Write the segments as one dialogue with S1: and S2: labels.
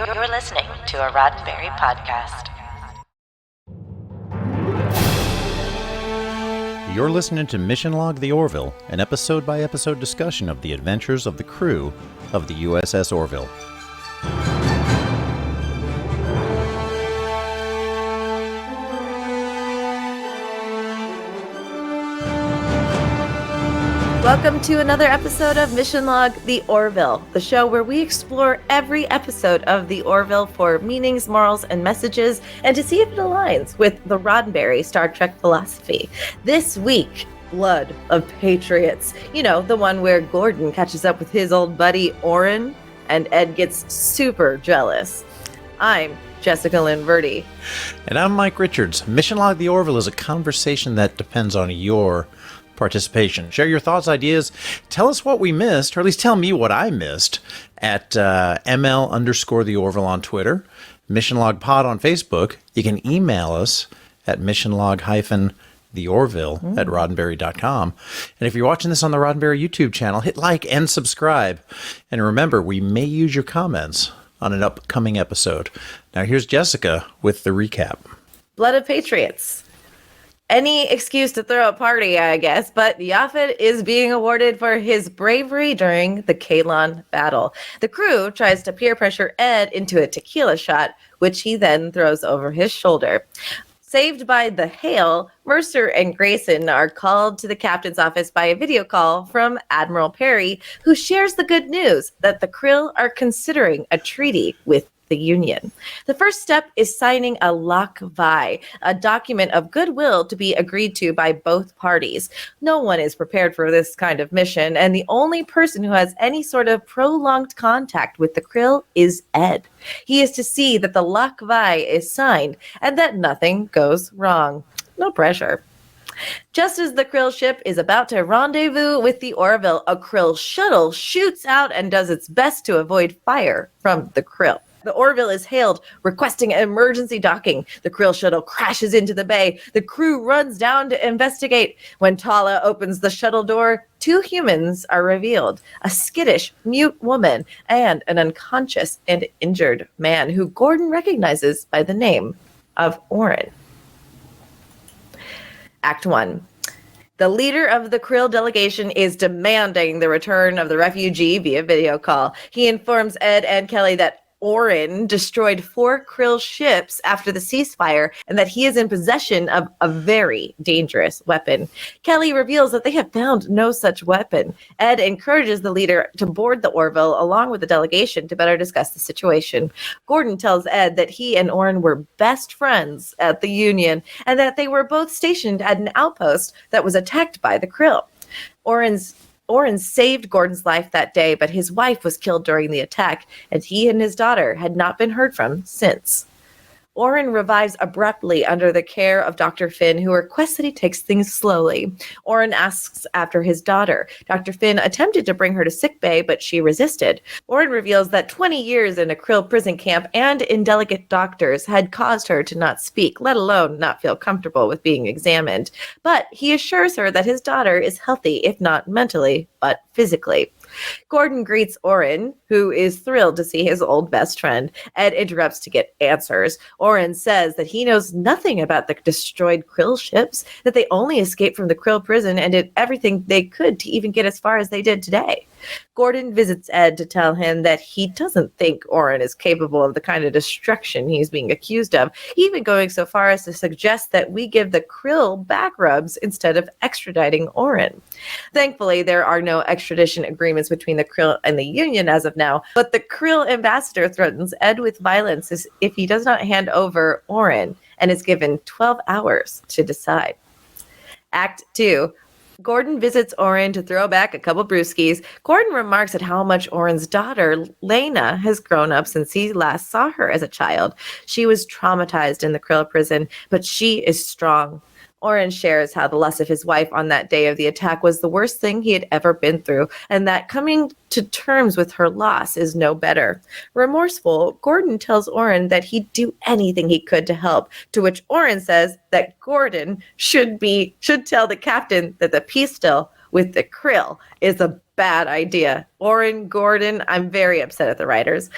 S1: You're listening to a Roddenberry podcast.
S2: You're listening to Mission Log the Orville, an episode-by-episode discussion of the adventures of the crew of the USS Orville.
S3: Welcome to another episode of Mission Log the Orville, the show where we explore every episode of the Orville for meanings, morals, and messages, and to see if it aligns with the Roddenberry Star Trek philosophy. This week, Blood of Patriots. You know, the one where Gordon catches up with his old buddy Orrin, and Ed gets super jealous. I'm Jessica Lynn Verdi.
S2: And I'm Mike Richards. Mission Log the Orville is a conversation that depends on your participation. Share your thoughts, ideas. Tell us what we missed, or at least tell me what I missed at ML_the Orville on Twitter, Mission Log Pod on Facebook. You can email us at missionlog-theorville at roddenberry.com. And if you're watching this on the Roddenberry YouTube channel, hit like and subscribe. And remember, we may use your comments on an upcoming episode. Now here's Jessica with the recap.
S3: Blood of Patriots. Any excuse to throw a party, I guess, but Yaphet is being awarded for his bravery during the Kalon battle. The crew tries to peer pressure Ed into a tequila shot, which he then throws over his shoulder. Saved by the hail, Mercer and Grayson are called to the captain's office by a video call from Admiral Perry, who shares the good news that the Krill are considering a treaty with the Union. The first step is signing a Lock Vi, a document of goodwill to be agreed to by both parties. No one is prepared for this kind of mission, and the only person who has any sort of prolonged contact with the Krill is Ed. He is to see that the Lock Vi is signed and that nothing goes wrong. No pressure. Just as the Krill ship is about to rendezvous with the Orville, a Krill shuttle shoots out and does its best to avoid fire from the Krill. The Orville is hailed, requesting emergency docking. The Krill shuttle crashes into the bay. The crew runs down to investigate. When Tala opens the shuttle door, two humans are revealed, a skittish, mute woman and an unconscious and injured man who Gordon recognizes by the name of Orrin. Act 1. The leader of the Krill delegation is demanding the return of the refugee via video call. He informs Ed and Kelly that Orrin destroyed 4 Krill ships after the ceasefire and that he is in possession of a very dangerous weapon. Kelly reveals that they have found no such weapon. Ed encourages the leader to board the Orville along with the delegation to better discuss the situation. Gordon tells Ed that he and Orrin were best friends at the Union and that they were both stationed at an outpost that was attacked by the Krill. Orrin saved Gordon's life that day, but his wife was killed during the attack, and he and his daughter had not been heard from since. Orrin revives abruptly under the care of Dr. Finn, who requests that he takes things slowly. Orrin asks after his daughter. Dr. Finn attempted to bring her to sickbay, but she resisted. Orrin reveals that 20 years in a Krill prison camp and indelicate doctors had caused her to not speak, let alone not feel comfortable with being examined. But he assures her that his daughter is healthy, if not mentally, but physically. Gordon greets Orrin, who is thrilled to see his old best friend. Ed interrupts to get answers. Orrin says that he knows nothing about the destroyed Krill ships, that they only escaped from the Krill prison and did everything they could to even get as far as they did today. Gordon visits Ed to tell him that he doesn't think Orrin is capable of the kind of destruction he's being accused of, even going so far as to suggest that we give the Krill back rubs instead of extraditing Orrin. Thankfully, there are no extradition agreements between the Krill and the Union as of now, but the Krill ambassador threatens Ed with violence if he does not hand over Orrin and is given 12 hours to decide. Act 2. Gordon visits Orrin to throw back a couple brewskis. Gordon remarks at how much Orrin's daughter, Lena, has grown up since he last saw her as a child. She was traumatized in the Krill prison, but she is strong. Orrin shares how the loss of his wife on that day of the attack was the worst thing he had ever been through, and that coming to terms with her loss is no better. Remorseful, Gordon tells Orrin that he'd do anything he could to help, to which Orrin says that Gordon should tell the captain that the peace deal with the Krill is a bad idea. Orrin, Gordon, I'm very upset at the writers.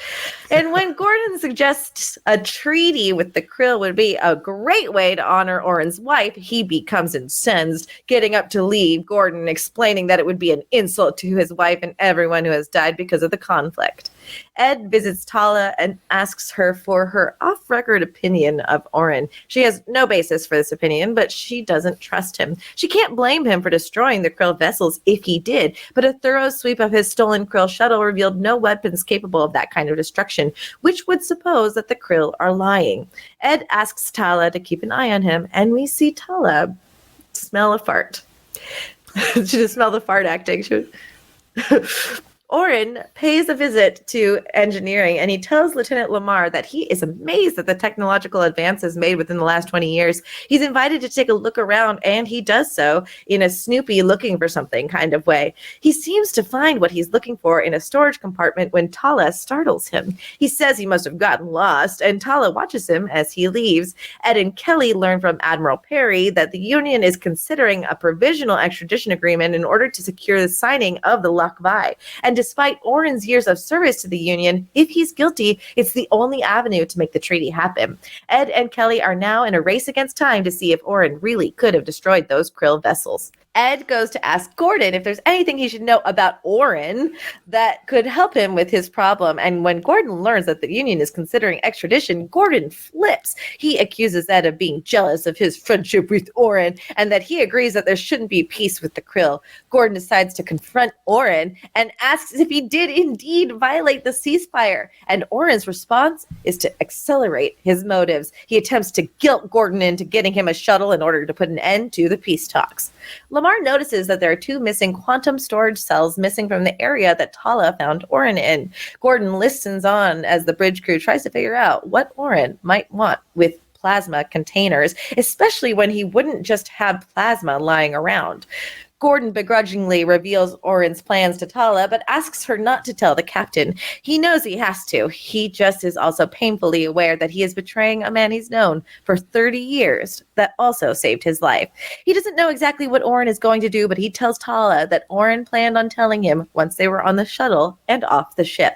S3: And when Gordon suggests a treaty with the Krill would be a great way to honor Orrin's wife, he becomes incensed, getting up to leave, Gordon explaining that it would be an insult to his wife and everyone who has died because of the conflict. Ed visits Tala and asks her for her off-record opinion of Orrin. She has no basis for this opinion, but she doesn't trust him. She can't blame him for destroying the Krill vessels if he did, but a thorough sweep of his stolen Krill shuttle revealed no weapons capable of that kind of destruction, which would suppose that the Krill are lying. Ed asks Tala to keep an eye on him, and we see Tala smell a fart. She just smell the fart acting. Orrin pays a visit to engineering, and he tells Lieutenant Lamar that he is amazed at the technological advances made within the last 20 years. He's invited to take a look around, and he does so in a Snoopy looking for something kind of way. He seems to find what he's looking for in a storage compartment when Tala startles him. He says he must have gotten lost, and Tala watches him as he leaves. Ed and Kelly learn from Admiral Perry that the Union is considering a provisional extradition agreement in order to secure the signing of the Loch-Vai. And despite Orrin's years of service to the Union, if he's guilty, it's the only avenue to make the treaty happen. Ed and Kelly are now in a race against time to see if Orrin really could have destroyed those Krill vessels. Ed goes to ask Gordon if there's anything he should know about Orrin that could help him with his problem. And when Gordon learns that the Union is considering extradition, Gordon flips. He accuses Ed of being jealous of his friendship with Orrin and that he agrees that there shouldn't be peace with the Krill. Gordon decides to confront Orrin and asks if he did indeed violate the ceasefire. And Orrin's response is to accelerate his motives. He attempts to guilt Gordon into getting him a shuttle in order to put an end to the peace talks. Lamar notices that there are 2 missing quantum storage cells missing from the area that Tala found Orrin in. Gordon listens on as the bridge crew tries to figure out what Orrin might want with plasma containers, especially when he wouldn't just have plasma lying around. Gordon begrudgingly reveals Orrin's plans to Tala, but asks her not to tell the captain. He knows he has to. He just is also painfully aware that he is betraying a man he's known for 30 years that also saved his life. He doesn't know exactly what Orrin is going to do, but he tells Tala that Orrin planned on telling him once they were on the shuttle and off the ship.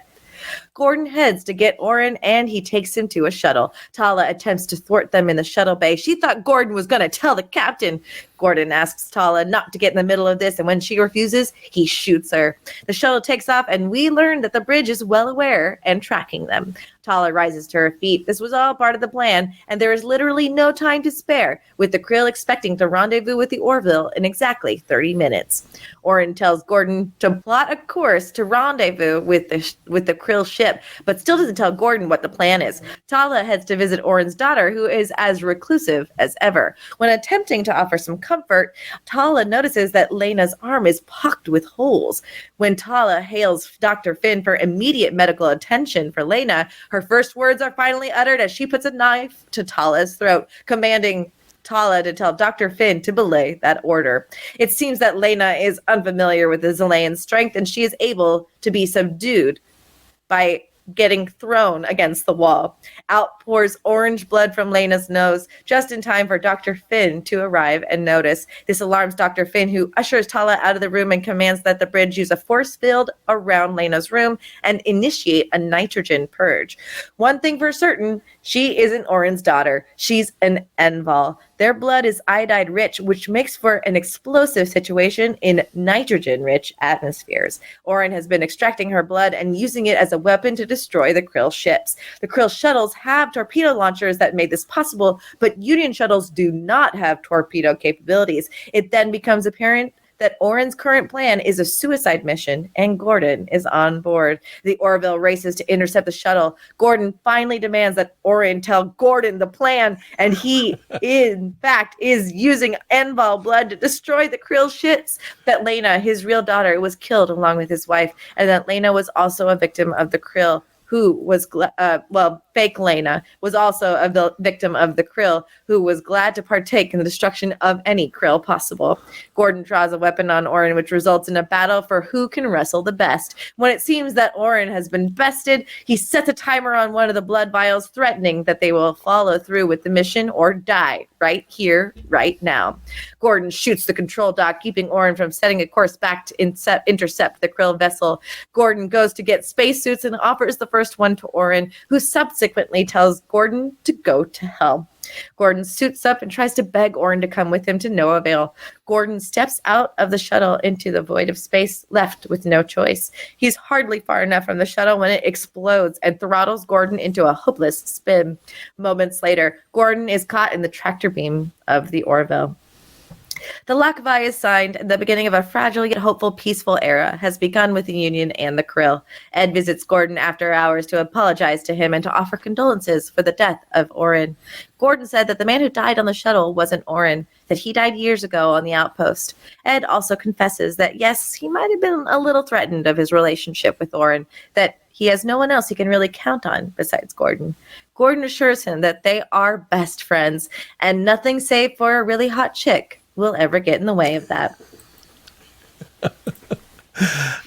S3: Gordon heads to get Orrin, and he takes him to a shuttle. Tala attempts to thwart them in the shuttle bay. She thought Gordon was going to tell the captain. Gordon asks Tala not to get in the middle of this, and when she refuses, he shoots her. The shuttle takes off, and we learn that the bridge is well aware and tracking them. Tala rises to her feet. This was all part of the plan, and there is literally no time to spare, with the Krill expecting to rendezvous with the Orville in exactly 30 minutes. Orrin tells Gordon to plot a course to rendezvous with the Krill ship, but still doesn't tell Gordon what the plan is. Tala heads to visit Orrin's daughter, who is as reclusive as ever. When attempting to offer some comfort, Tala notices that Lena's arm is pocked with holes. When Tala hails Dr. Finn for immediate medical attention for Lena, her first words are finally uttered as she puts a knife to Tala's throat, commanding Tala to tell Dr. Finn to belay that order. It seems that Lena is unfamiliar with the Zelayan strength, and she is able to be subdued by getting thrown against the wall. Out pours orange blood from Lena's nose, just in time for Dr. Finn to arrive and notice. This alarms Dr. Finn, who ushers Tala out of the room and commands that the bridge use a force field around Lena's room and initiate a nitrogen purge. One thing for certain, she isn't Orrin's daughter. She's an Enval. Their blood is iodide rich, which makes for an explosive situation in nitrogen-rich atmospheres. Orrin has been extracting her blood and using it as a weapon to destroy the Krill ships. The Krill shuttles have torpedo launchers that made this possible, but Union shuttles do not have torpedo capabilities. It then becomes apparent that Orrin's current plan is a suicide mission, and Gordon is on board. The Orville races to intercept the shuttle. Gordon finally demands that Orrin tell Gordon the plan, and he, in fact, is using Enval blood to destroy the Krill ships. That Lena, his real daughter, was killed along with his wife, and that Lena was also a victim of the Krill. who was, fake Lena, was also a victim of the Krill, who was glad to partake in the destruction of any Krill possible. Gordon draws a weapon on Orin, which results in a battle for who can wrestle the best. When it seems that Orin has been bested, he sets a timer on one of the blood vials, threatening that they will follow through with the mission or die right here, right now. Gordon shoots the control dock, keeping Orin from setting a course back to intercept the Krill vessel. Gordon goes to get spacesuits and offers the first one to Orin, who subsequently tells Gordon to go to hell. Gordon suits up and tries to beg Orin to come with him, to no avail. Gordon steps out of the shuttle into the void of space, left with no choice. He's hardly far enough from the shuttle when it explodes and throttles Gordon into a hopeless spin. Moments later, Gordon is caught in the tractor beam of the Orville. The Lakvi is signed, and the beginning of a fragile yet hopeful peaceful era has begun with the Union and the Krill. Ed visits Gordon after hours to apologize to him and to offer condolences for the death of Orin. Gordon said that the man who died on the shuttle wasn't Orin, that he died years ago on the outpost. Ed also confesses that, yes, he might have been a little threatened of his relationship with Orin, that he has no one else he can really count on besides Gordon. Gordon assures him that they are best friends, and nothing save for a really hot chick will ever get in the way of that.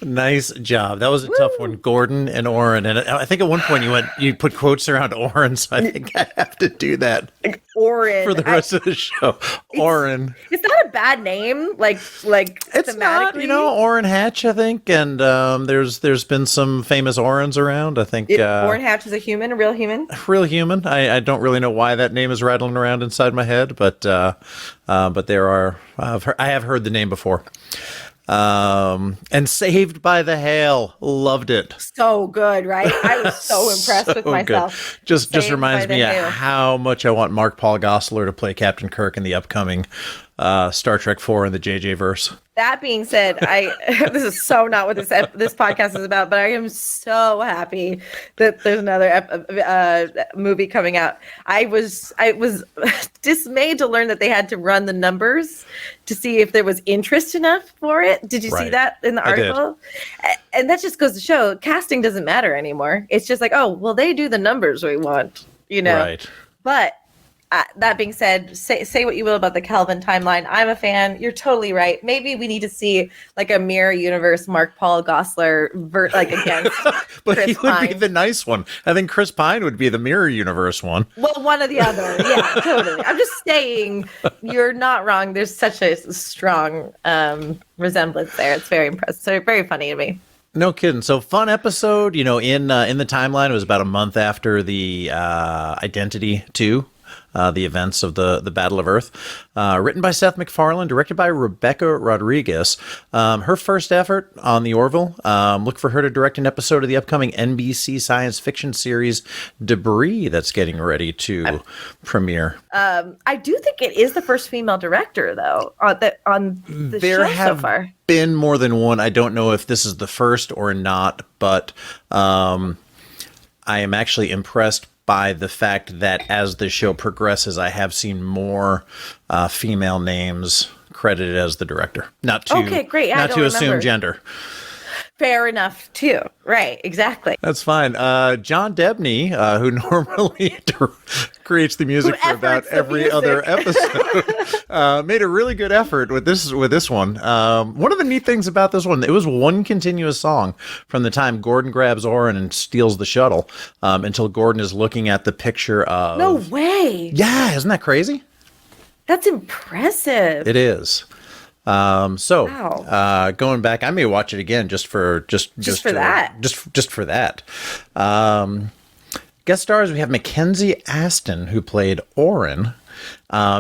S2: Nice job. That was a tough one, Gordon and Orin. And I think at one point you put quotes around Orin, so I think I have to do that.
S3: Like Orin
S2: for the rest of the show. Orin.
S3: It's not a bad name, like
S2: it's not. Orrin Hatch, I think, and there's been some famous Orins around. I think
S3: Orrin Hatch is a real human.
S2: Real human. I don't really know why that name is rattling around inside my head, but there are. I have heard the name before. And Saved by the Hail, loved it.
S3: So good, right? I was so impressed with myself.
S2: Good. Just reminds me of how much I want Mark Paul Gosselaar to play Captain Kirk in the upcoming Star Trek 4 in the JJ verse.
S3: That being said, this is so not what this podcast is about, but I am so happy that there's another movie coming out. I was dismayed to learn that they had to run the numbers to see if there was interest enough for it. Did you see that in the article? And that just goes to show casting doesn't matter anymore. It's just like, oh, well, they do the numbers we want, Right. But that being said, say what you will about the Kelvin timeline. I'm a fan. You're totally right. Maybe we need to see like a mirror universe Mark Paul Gosselaar against
S2: but
S3: Chris
S2: he would
S3: Pine.
S2: be the nice one. I think Chris Pine would be the mirror universe one.
S3: Well, one or the other. Yeah, totally. I'm just saying you're not wrong. There's such a strong resemblance there. It's very impressive. So very funny to me.
S2: No kidding. So fun episode. In the timeline, it was about a month after the Identity 2. The events of the Battle of Earth. Written by Seth MacFarlane, directed by Rebecca Rodriguez. Her first effort on the Orville. Look for her to direct an episode of the upcoming NBC science fiction series Debris that's getting ready to premiere.
S3: I do think it is the first female director, though, on the show so far. There have
S2: been more than one. I don't know if this is the first or not, but I am actually impressed by the fact that as the show progresses, I have seen more female names credited as the director. Not to assume gender.
S3: Fair enough, too. Right, exactly.
S2: That's fine. John Debney, who normally creates the music for about every other episode, made a really good effort with this one. One of the neat things about this one, it was one continuous song from the time Gordon grabs Orin and steals the shuttle until Gordon is looking at the picture of...
S3: No way!
S2: Yeah, isn't that crazy?
S3: That's impressive.
S2: It is. Wow. Going back, I may watch it again just for that. Guest stars, we have Mackenzie Aston, who played Orin.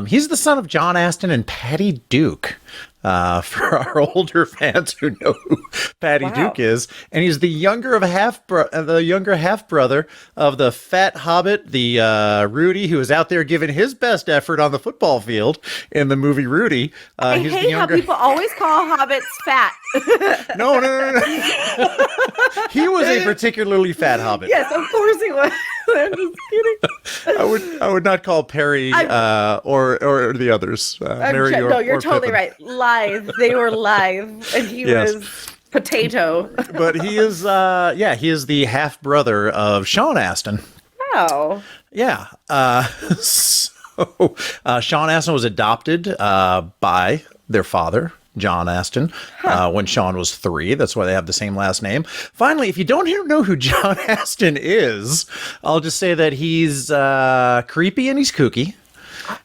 S2: He's the son of John Aston and Patty Duke. For our older fans who know who Patty Duke is, and he's the younger half brother of the fat hobbit, the Rudy, who is out there giving his best effort on the football field in the movie Rudy.
S3: I hate how people always call hobbits fat.
S2: No. He was a particularly fat hobbit.
S3: Yes, of course he was. I'm just kidding.
S2: I would not call Perry or the others.
S3: You're totally right. Live. They were live, and he was potato.
S2: But he is, he is the half brother of Sean Astin.
S3: Wow.
S2: Yeah. Sean Astin was adopted by their father, John Astin, when Sean was 3. That's why they have the same last name. Finally, if you don't know who John Astin is, I'll just say that he's creepy and he's kooky.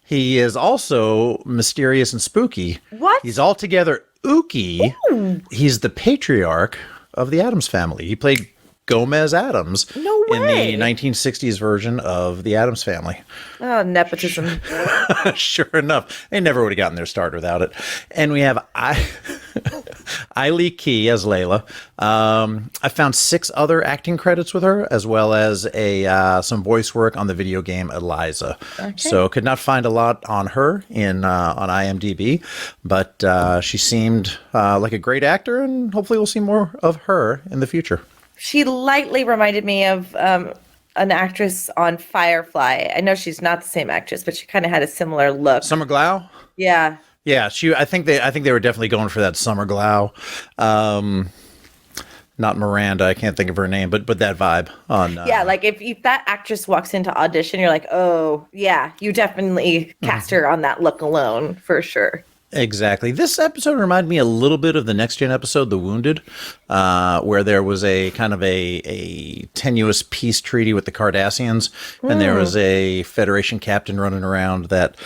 S2: He is also mysterious and spooky.
S3: What?
S2: He's altogether ooky.
S3: Ooh.
S2: He's the patriarch of the Addams family. He played Gomez Addams
S3: No way.
S2: in the 1960s version of the Addams family.
S3: Oh, nepotism.
S2: Sure enough, they never would have gotten their start without it. And we have Eiley Key as Layla. I found 6 other acting credits with her, as well as some voice work on the video game Eliza. Okay. So could not find a lot on her on IMDb, but she seemed like a great actor, and hopefully we'll see more of her in the future.
S3: She lightly reminded me of an actress on Firefly. I know she's not the same actress, but she kind of had a similar look.
S2: Summer Glau?
S3: Yeah.
S2: Yeah, I think they were definitely going for that Summer Glau. Not Miranda, I can't think of her name, but that vibe on.
S3: Yeah, like if that actress walks into audition, you're like, oh yeah, you definitely cast her on that look alone for sure.
S2: Exactly. This episode reminded me a little bit of the Next Gen episode, The Wounded, where there was a kind of a tenuous peace treaty with the Cardassians, and there was a Federation captain running around that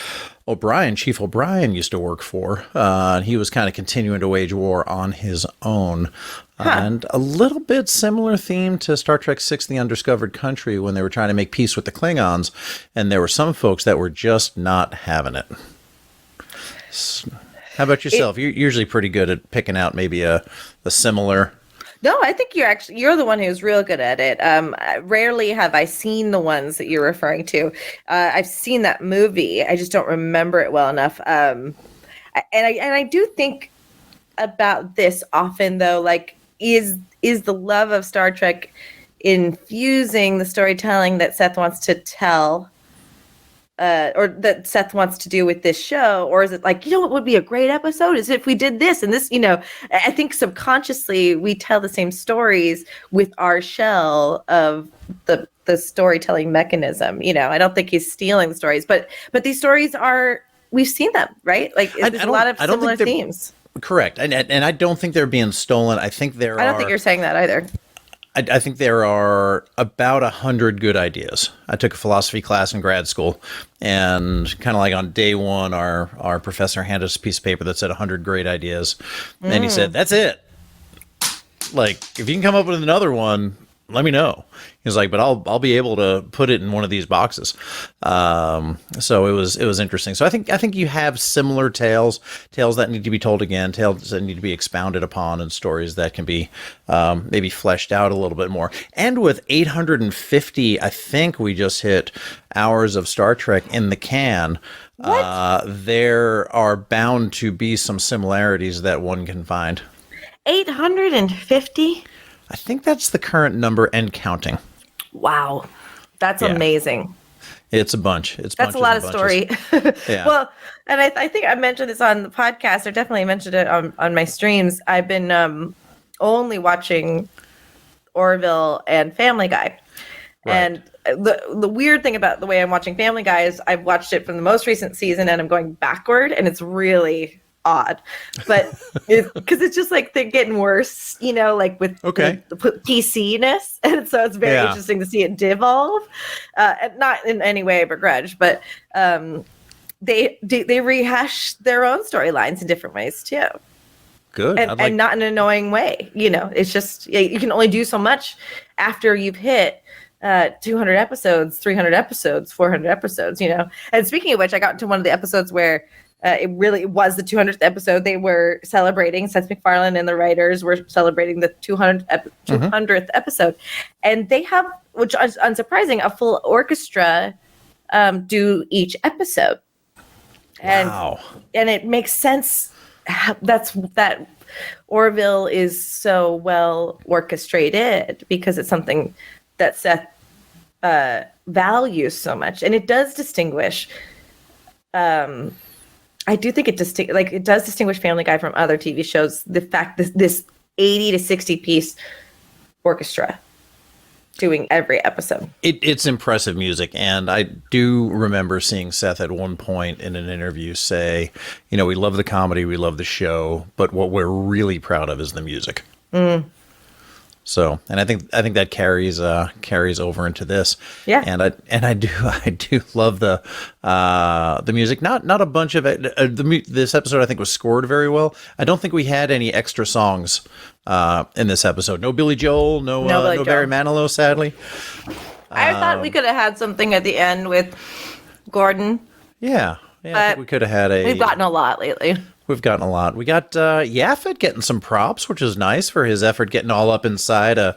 S2: Chief O'Brien used to work for. And he was kind of continuing to wage war on his own. And a little bit similar theme to Star Trek VI, The Undiscovered Country, when they were trying to make peace with the Klingons, and there were some folks that were just not having it. How about yourself? You're usually pretty good at picking out maybe a similar.
S3: No, I think you're the one who's real good at it. Rarely have I seen the ones that you're referring to. I've seen that movie. I just don't remember it well enough. And I do think about this often, though. Like, is the love of Star Trek infusing the storytelling that Seth wants to tell? Or that Seth wants to do with this show? Or is it like, what would be a great episode is if we did this and this, I think subconsciously we tell the same stories with our shell of the storytelling mechanism. I don't think he's stealing the stories, but these stories we've seen them, right? Like there's a lot of similar themes.
S2: Correct. And I don't think they're being stolen. I think I
S3: don't think you're saying that either.
S2: I think there are about 100 good ideas. I took a philosophy class in grad school, and kind of like on day one, our professor handed us a piece of paper that said 100 great ideas. And he said, that's it. Like, if you can come up with another one, let me know. He was like, but I'll be able to put it in one of these boxes. So it was interesting. So I think you have similar tales that need to be told again, tales that need to be expounded upon, and stories that can be maybe fleshed out a little bit more. And with 850, I think we just hit hours of Star Trek in the can. There are bound to be some similarities that one can find.
S3: 850?
S2: I think that's the current number and counting.
S3: Wow. That's amazing.
S2: It's a bunch.
S3: That's a lot of story.
S2: Yeah.
S3: Well, and I think I mentioned this on the podcast, or definitely mentioned it on my streams. I've been only watching Orville and Family Guy. Right. And the weird thing about the way I'm watching Family Guy is I've watched it from the most recent season and I'm going backward, and it's really odd, but because it's just like they're getting worse, like with the PC-ness, and so it's very interesting to see it devolve, and not in any way I begrudge, but they rehash their own storylines in different ways too.
S2: Good.
S3: And not in an annoying way. It's just you can only do so much after you've hit 200 episodes, 300 episodes, 400 episodes. And speaking of which, I got into one of the episodes where it really was the 200th episode. They were celebrating, Seth MacFarlane and the writers were celebrating the 200th episode. And they have, which is unsurprising, a full orchestra do each episode. And,
S2: wow.
S3: And it makes sense. That Orville is so well orchestrated because it's something that Seth values so much. And it does distinguish I do think it does distinguish Family Guy from other TV shows. The fact that this 80 to 60 piece orchestra doing every episode.
S2: It's impressive music, and I do remember seeing Seth at one point in an interview say, we love the comedy, we love the show, but what we're really proud of is the music. So, and I think that carries over into this.
S3: Yeah.
S2: And I do love the music. Not a bunch of it. This episode I think was scored very well. I don't think we had any extra songs in this episode. No Billy Joel, no Barry Manilow, sadly.
S3: I thought we could have had something at the end with Gordon.
S2: Yeah, I think we could have had
S3: We've gotten a lot lately.
S2: We've gotten a lot. We got Yaphet getting some props, which is nice for his effort getting all up inside a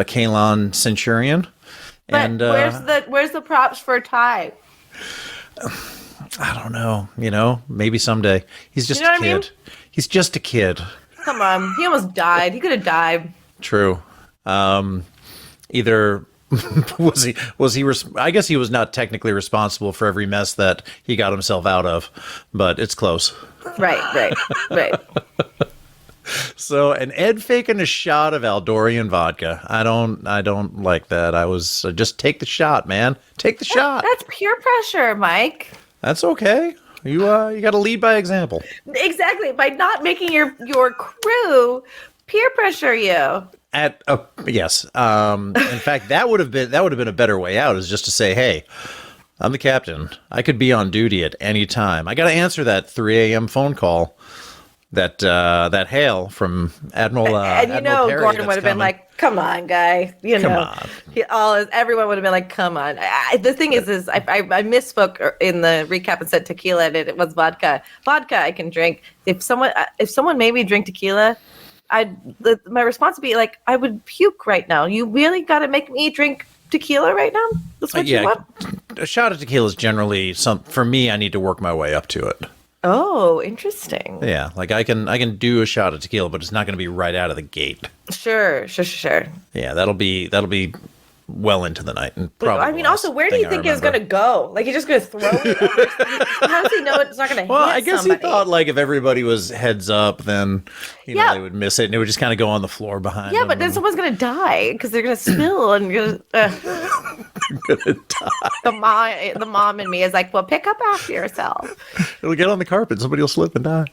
S2: Kalon Centurion.
S3: But
S2: and
S3: where's the props for Ty?
S2: I don't know. Maybe someday. He's just a kid. I mean? He's just a kid.
S3: Come on, he almost died. He could have died.
S2: True. Either was he? I guess he was not technically responsible for every mess that he got himself out of, but it's close.
S3: Right.
S2: So, and Ed faking a shot of Aldorian vodka. I don't like that. I was just take the shot, man. Take the shot.
S3: That's peer pressure, Mike.
S2: That's okay. You got to lead by example.
S3: Exactly. By not making your crew peer pressure you.
S2: Yes. In fact, that would have been a better way out, is just to say, hey, I'm the captain. I could be on duty at any time. I got to answer that 3 a.m. phone call that hail from Admiral.
S3: And
S2: Admiral Perry
S3: Gordon would have been like, "Come on, guy." Come on. Everyone would have been like, "Come on." The thing is I misspoke in the recap and said tequila, and it was vodka. Vodka I can drink. If someone made me drink tequila, my response would be like, I would puke right now. You really got to make me drink tequila right now? That's what you want?
S2: A shot of tequila is generally for me, I need to work my way up to it.
S3: Oh, interesting.
S2: Yeah, like I can do a shot of tequila, but it's not going to be right out of the gate.
S3: Sure.
S2: Yeah, that'll be well into the night, and probably.
S3: I mean, also, where do you think it's going to go? Like, he's just going to throw it? How does he know it's not going to hit
S2: Well, I guess
S3: somebody?
S2: he thought, like, if everybody was heads up, then they would miss it, and it would just kind of go on the floor behind them.
S3: Yeah, but then someone's going to die because they're going to spill and
S2: They're gonna die.
S3: The mom in me is like, well, pick up after yourself.
S2: It'll get on the carpet. Somebody will slip and die.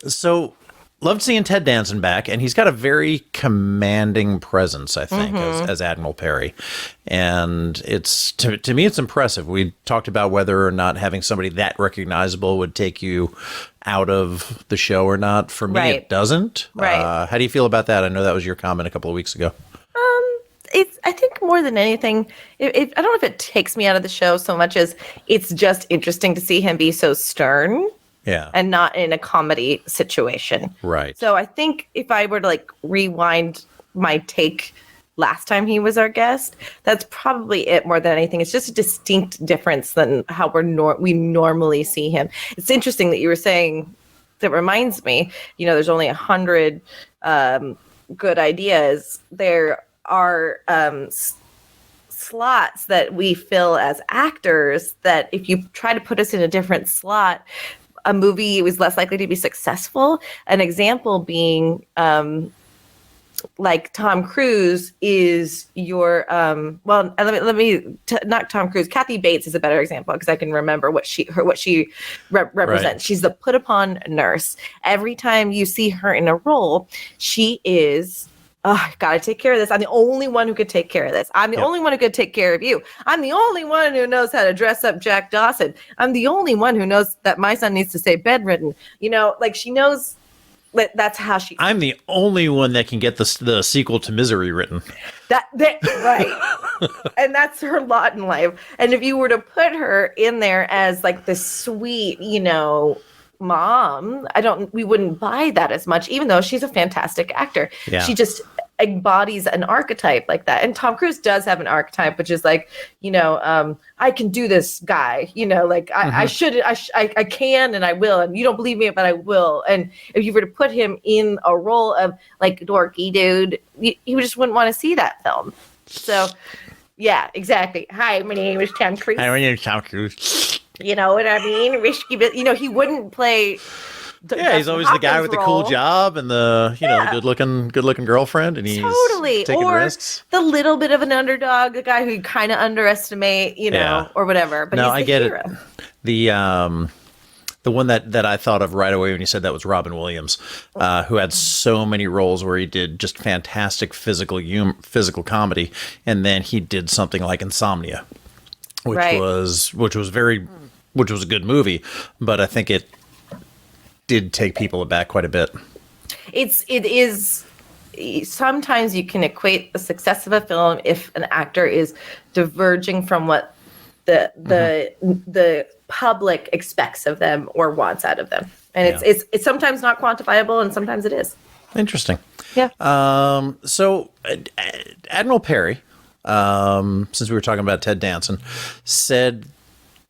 S2: So loved seeing Ted Danson back, and he's got a very commanding presence, I think, as Admiral Perry. And it's to me, it's impressive. We talked about whether or not having somebody that recognizable would take you out of the show or not. For me, it doesn't.
S3: Right.
S2: How do you feel about that? I know that was your comment a couple of weeks ago.
S3: I think more than anything, I don't know if it takes me out of the show so much as it's just interesting to see him be so stern.
S2: Yeah.
S3: And not in a comedy situation.
S2: Right.
S3: So I think if I were to like rewind my take last time he was our guest, that's probably it more than anything. It's just a distinct difference than how we normally see him. It's interesting that you were saying, that reminds me, there's only 100 good ideas. There are slots that we fill as actors that if you try to put us in a different slot, a movie was less likely to be successful. An example being like Tom Cruise is your not Tom Cruise. Kathy Bates is a better example because I can remember what she represents. Right. She's the put upon nurse. Every time you see her in a role, she is, I gotta take care of this. I'm the only one who could take care of this. I'm the only one who could take care of you. I'm the only one who knows how to dress up Jack Dawson. I'm the only one who knows that my son needs to stay bedridden. Like she knows that that's how she.
S2: I'm the only one that can get the sequel to Misery written.
S3: Right. And that's her lot in life. And if you were to put her in there as like the sweet, mom, we wouldn't buy that as much, even though she's a fantastic actor. Yeah. She just embodies an archetype like that. And Tom Cruise does have an archetype, which is like, I can do this guy, I should, I can, and I will, and you don't believe me, but I will. And if you were to put him in a role of like dorky dude, you just wouldn't want to see that film. So yeah, exactly. Hi, my name is Tom Cruise.
S2: Hi, my name is Tom Cruise.
S3: You know what I mean? Risky, but he wouldn't play
S2: Yeah, he's always the guy with the cool job and the the good looking girlfriend, and he's taking risks.
S3: The little bit of an underdog, the guy who you kind of underestimate, or whatever. But
S2: no,
S3: he's the hero.
S2: I get it. The one that I thought of right away when you said that was Robin Williams, who had so many roles where he did just fantastic physical comedy, and then he did something like Insomnia, which was a good movie, but I think it did take people aback quite a bit.
S3: It is. Sometimes you can equate the success of a film if an actor is diverging from what the public expects of them or wants out of them, and it's sometimes not quantifiable, and sometimes it is.
S2: Interesting.
S3: Yeah.
S2: So Admiral Perry, since we were talking about Ted Danson,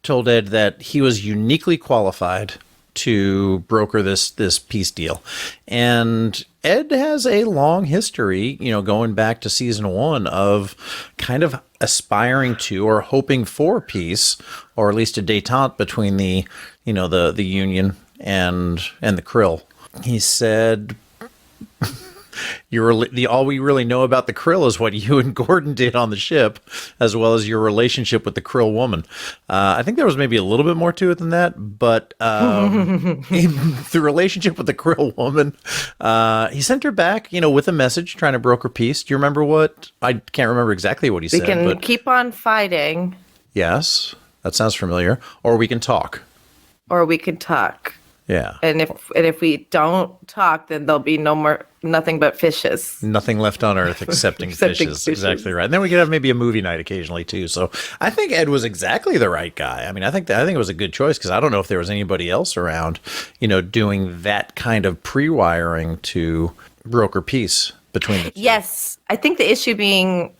S2: told Ed that he was uniquely qualified to broker this peace deal, and Ed has a long history, going back to season 1 of kind of aspiring to or hoping for peace, or at least a détente between the Union and the Krill. He said, all we really know about the Krill is what you and Gordon did on the ship, as well as your relationship with the Krill woman. I think there was maybe a little bit more to it than that, but the relationship with the Krill woman, he sent her back, with a message trying to broker peace. Do you remember what? I can't remember exactly what he said.
S3: We can keep on fighting.
S2: Yes, that sounds familiar. Or we can talk. Yeah.
S3: And if we don't talk, then there'll be nothing but fishes.
S2: Nothing left on Earth excepting fishes. Exactly right. And then we could have maybe a movie night occasionally too. So I think Ed was exactly the right guy. I mean, I think it was a good choice, because I don't know if there was anybody else around, doing that kind of pre-wiring to broker peace between the two.
S3: Yes. I think the issue being,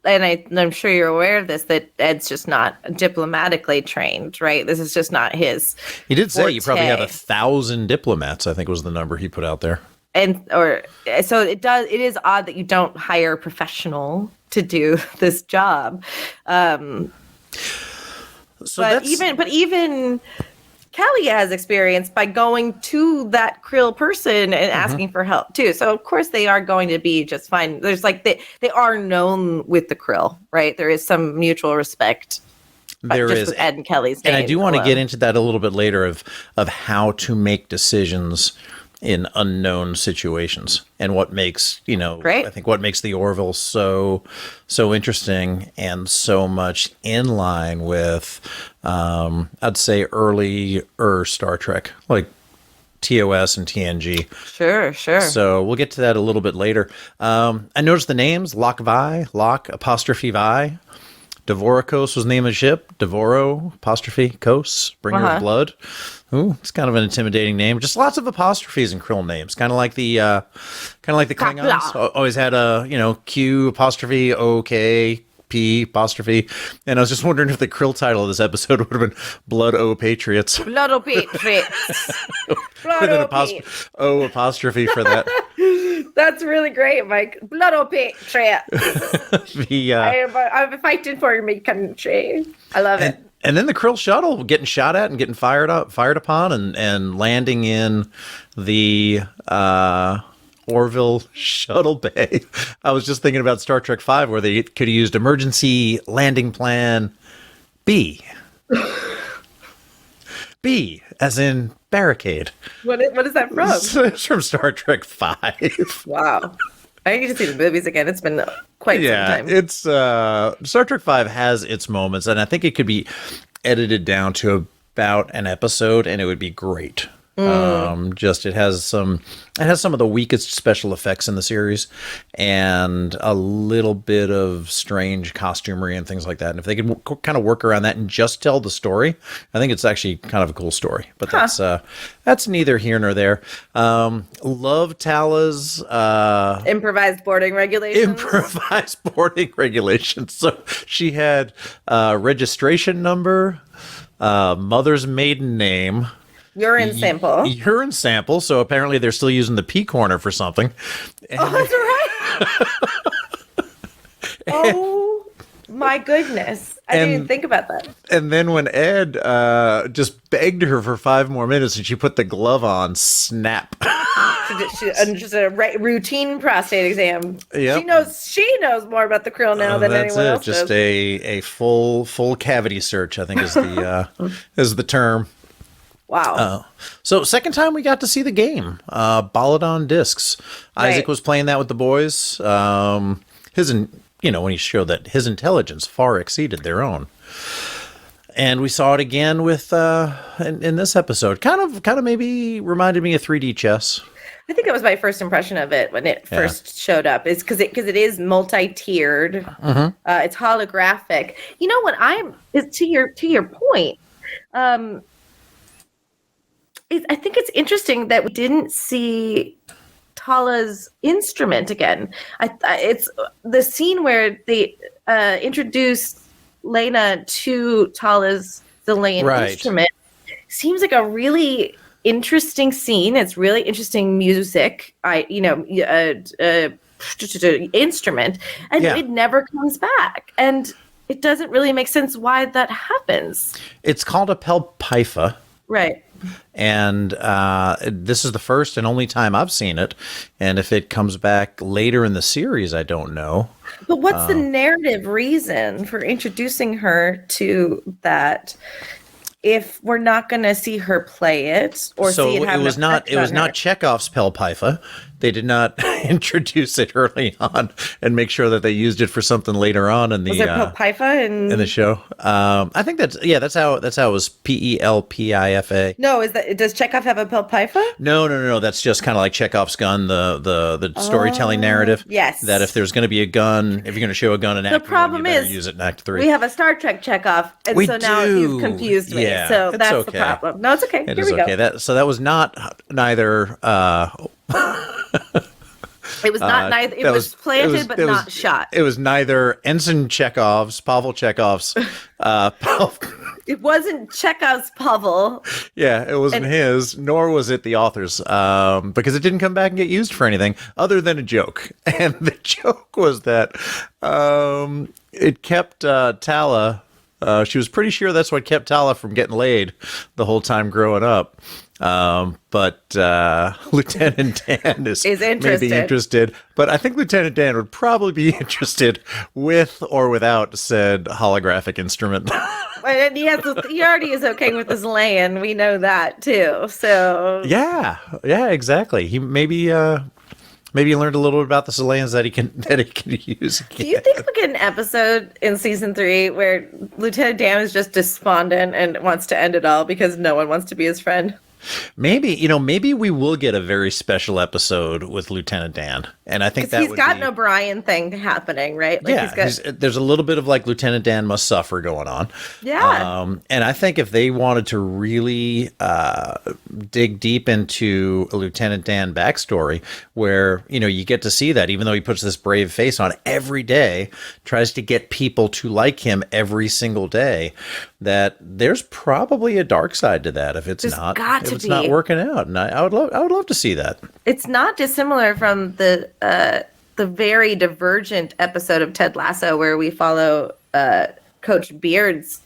S3: and I'm sure you're aware of this, that Ed's just not diplomatically trained, right? This is just not his.
S2: He did say you probably have 1,000 diplomats, I think was the number he put out there.
S3: So it is odd that you don't hire a professional to do this job. But even Kelly has experience by going to that Krill person and asking for help too. So of course they are going to be just fine. There's they are known with the Krill, right? There is some mutual respect.
S2: There is
S3: with Ed and Kelly's name.
S2: And I do want to get into that a little bit later of how to make decisions in unknown situations, and what makes, I think what makes the Orville so interesting and so much in line with, I'd say earlier Star Trek, like TOS and TNG.
S3: Sure.
S2: So we'll get to that a little bit later. I noticed the names: Locke apostrophe Vi. Devorokos was the name of the ship. Devoro apostrophe Kos, bringer of blood. Ooh, it's kind of an intimidating name. Just lots of apostrophes in Krill names, kind of like the Klingons. Always had a Q apostrophe OK P apostrophe. And I was just wondering if the Krill title of this episode would have been Blood O Patriots.
S3: Blood O Patriots.
S2: With an O apostrophe for that.
S3: That's really great, Mike. Blood O Patriots. I'm fighting for my country. I love it.
S2: And then the Krill shuttle getting shot at and getting fired upon and landing in the Orville shuttle bay. I was just thinking about Star Trek V, where they could have used emergency landing plan B. B, as in barricade.
S3: What is that from?
S2: It's from Star Trek V.
S3: Wow. I need to see the movies again. It's been quite some time.
S2: It's Star Trek V has its moments, and I think it could be edited down to about an episode, and it would be great. It has some of the weakest special effects in the series, and a little bit of strange costumery and things like that. And if they could kind of work around that and just tell the story, I think it's actually kind of a cool story. But that's neither here nor there. Love Tala's
S3: improvised boarding regulations.
S2: So she had registration number, mother's maiden name.
S3: Urine sample. So apparently they're still using the pee corner for something. That's right. Oh my goodness. I didn't even think about that.
S2: And then when Ed just begged her for 5 more minutes and she put the glove on, snap.
S3: Just a routine prostate exam.
S2: Yep.
S3: She knows more about the krill now than anyone else
S2: Just
S3: does.
S2: a full cavity search, I think is the is the term.
S3: Wow.
S2: So second time we got to see the game, Ballad on Discs.
S3: Right.
S2: Isaac was playing that with the boys. When he showed that his intelligence far exceeded their own. And we saw it again with in this episode. Kind of maybe reminded me of 3D chess.
S3: I think that was my first impression of it when it first showed up. Is because it is multi-tiered.
S2: Mm-hmm.
S3: It's holographic. You know what? To your point. I think it's interesting that we didn't see Tala's instrument again. It's the scene where they introduced Lena to Tala's Chilean instrument. Seems like a really interesting scene. It's really interesting music. Instrument, and it never comes back, and it doesn't really make sense why that happens.
S2: It's called a pelpaifa.
S3: Right.
S2: And this is the first and only time I've seen it. And if it comes back later in the series, I don't know.
S3: But what's the narrative reason for introducing her to that if we're not going to see her play it or see it have
S2: it was not Chekhov's pelpaifa. They did not introduce it early on and make sure that they used it for something later on in the
S3: was it pelpaifa
S2: in the show. I think that's how it was. Pelpaifa.
S3: No, does Chekhov have a pelpaifa?
S2: No. That's just kind of like Chekhov's gun, the storytelling narrative.
S3: Yes.
S2: That if there's going to be a gun, if you're going to show a gun in Act 1,
S3: the problem
S2: you better
S3: is
S2: use it in Act 3.
S3: We have a Star Trek Chekhov, and now you've confused me.
S2: Yeah,
S3: so that's
S2: okay.
S3: the problem. No, it's okay.
S2: It
S3: Here
S2: is
S3: we
S2: okay.
S3: go.
S2: So that was neither.
S3: It was not neither. It was planted, but not shot.
S2: It was neither Ensign Chekhov's, Pavel Chekhov's.
S3: It wasn't Chekhov's Pavel.
S2: Yeah, it wasn't his, nor was it the author's, because it didn't come back and get used for anything other than a joke. And the joke was that it kept Tala. She was pretty sure that's what kept Tala from getting laid the whole time growing up. But Lieutenant Dan is maybe interested. But I think Lieutenant Dan would probably be interested with or without said holographic instrument.
S3: And he already is okay with his land. We know that too. So
S2: yeah, exactly. He maybe he learned a little bit about the Chileans that he can use again.
S3: Do you think we'll get an episode in season 3 where Lieutenant Dan is just despondent and wants to end it all because no one wants to be his friend?
S2: Maybe we will get a very special episode with Lieutenant Dan, and I think that
S3: he's got an O'Brien thing happening, right? Like
S2: there's a little bit of like Lieutenant Dan must suffer going on.
S3: Yeah,
S2: and I think if they wanted to really dig deep into a Lieutenant Dan backstory, where you get to see that even though he puts this brave face on every day, tries to get people to like him every single day, that there's probably a dark side to that if it's not working out, and I would love to see that.
S3: It's not dissimilar from the very divergent episode of Ted Lasso where we follow Coach Beard's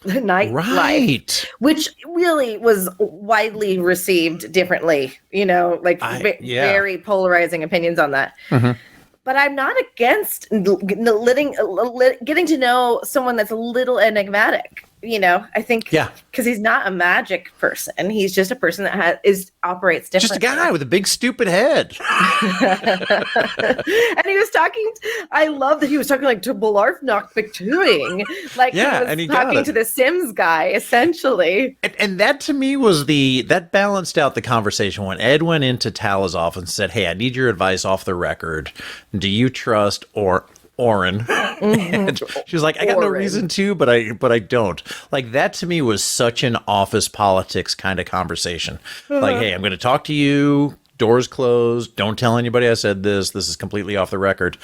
S3: night life, which really was widely received differently. Very polarizing opinions on that. Mm-hmm. But I'm not against getting to know someone that's a little enigmatic. I think because he's not a magic person. He's just a person that operates differently.
S2: Just a guy with a big stupid head.
S3: And he was talking, I love that he was talking like to Belarf knock Victuing. Like he was talking to the Sims guy, essentially.
S2: And that to me was that balanced out the conversation when Ed went into Tala's office and said, "Hey, I need your advice off the record. Do you trust Oren?" Mm-hmm. And she was like, "I got no reason to, but I don't." Like that to me was such an office politics kind of conversation. Like, hey, I'm going to talk to you. Doors closed. Don't tell anybody I said this. This is completely off the record.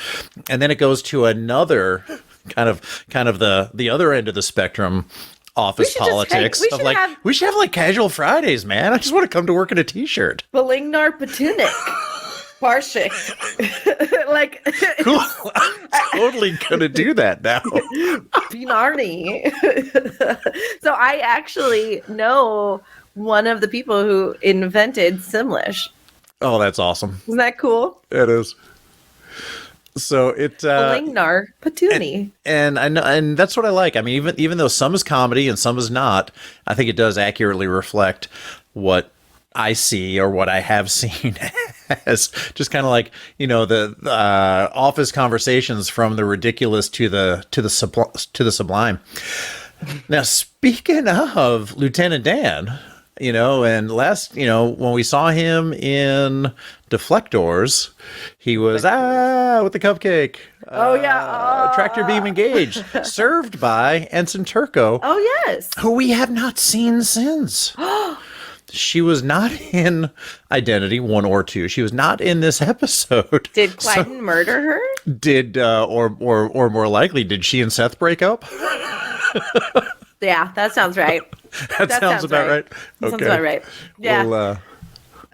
S2: And then it goes to another kind of the other end of the spectrum. Office politics of like we should have like casual Fridays, man. I just want to come to work in a t-shirt.
S3: Belingnar Patunik. Barshik. Like
S2: cool. totally gonna do that now.
S3: Binarni. So I actually know one of the people who invented Simlish.
S2: Oh, that's awesome.
S3: Isn't that cool?
S2: It is. So it
S3: Lingnar Patuni.
S2: and I know, and that's what I like. I mean, even though some is comedy and some is not, I think it does accurately reflect what I see or what I have seen as just kind of like, the office conversations from the ridiculous to the sublime. Now, speaking of Lieutenant Dan, and last, when we saw him in Deflectors, he was with the cupcake.
S3: Oh yeah,
S2: tractor beam engaged, served by Ensign Turco.
S3: Oh yes,
S2: who we have not seen since. She was not in Identity 1 or 2. She was not in this episode.
S3: Did Clyden murder her?
S2: Did or more likely, did she and Seth break up?
S3: Yeah, that sounds right.
S2: That sounds about right.
S3: That sounds about right. Yeah.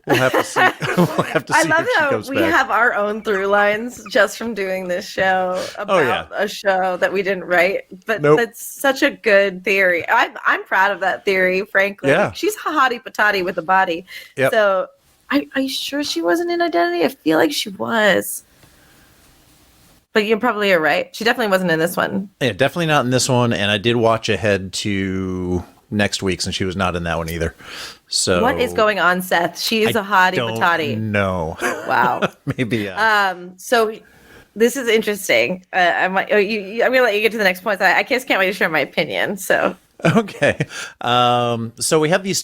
S2: We'll have to see.
S3: I love how we have our own through lines just from doing this show about a show that we didn't write. But that's such a good theory. I'm proud of that theory, frankly.
S2: Yeah.
S3: She's a hottie patati with a body. Yep. So are you sure she wasn't in Identity? I feel like she was. But you probably are right. She definitely wasn't in this one.
S2: Yeah, definitely not in this one. And I did watch ahead to next week's, and she was not in that one either. So
S3: what is going on, Seth? She's a hottie patati.
S2: No.
S3: Wow.
S2: Maybe.
S3: So this is interesting. I'm gonna let you get to the next point. I just can't wait to share my opinion. So. Okay.
S2: So we have these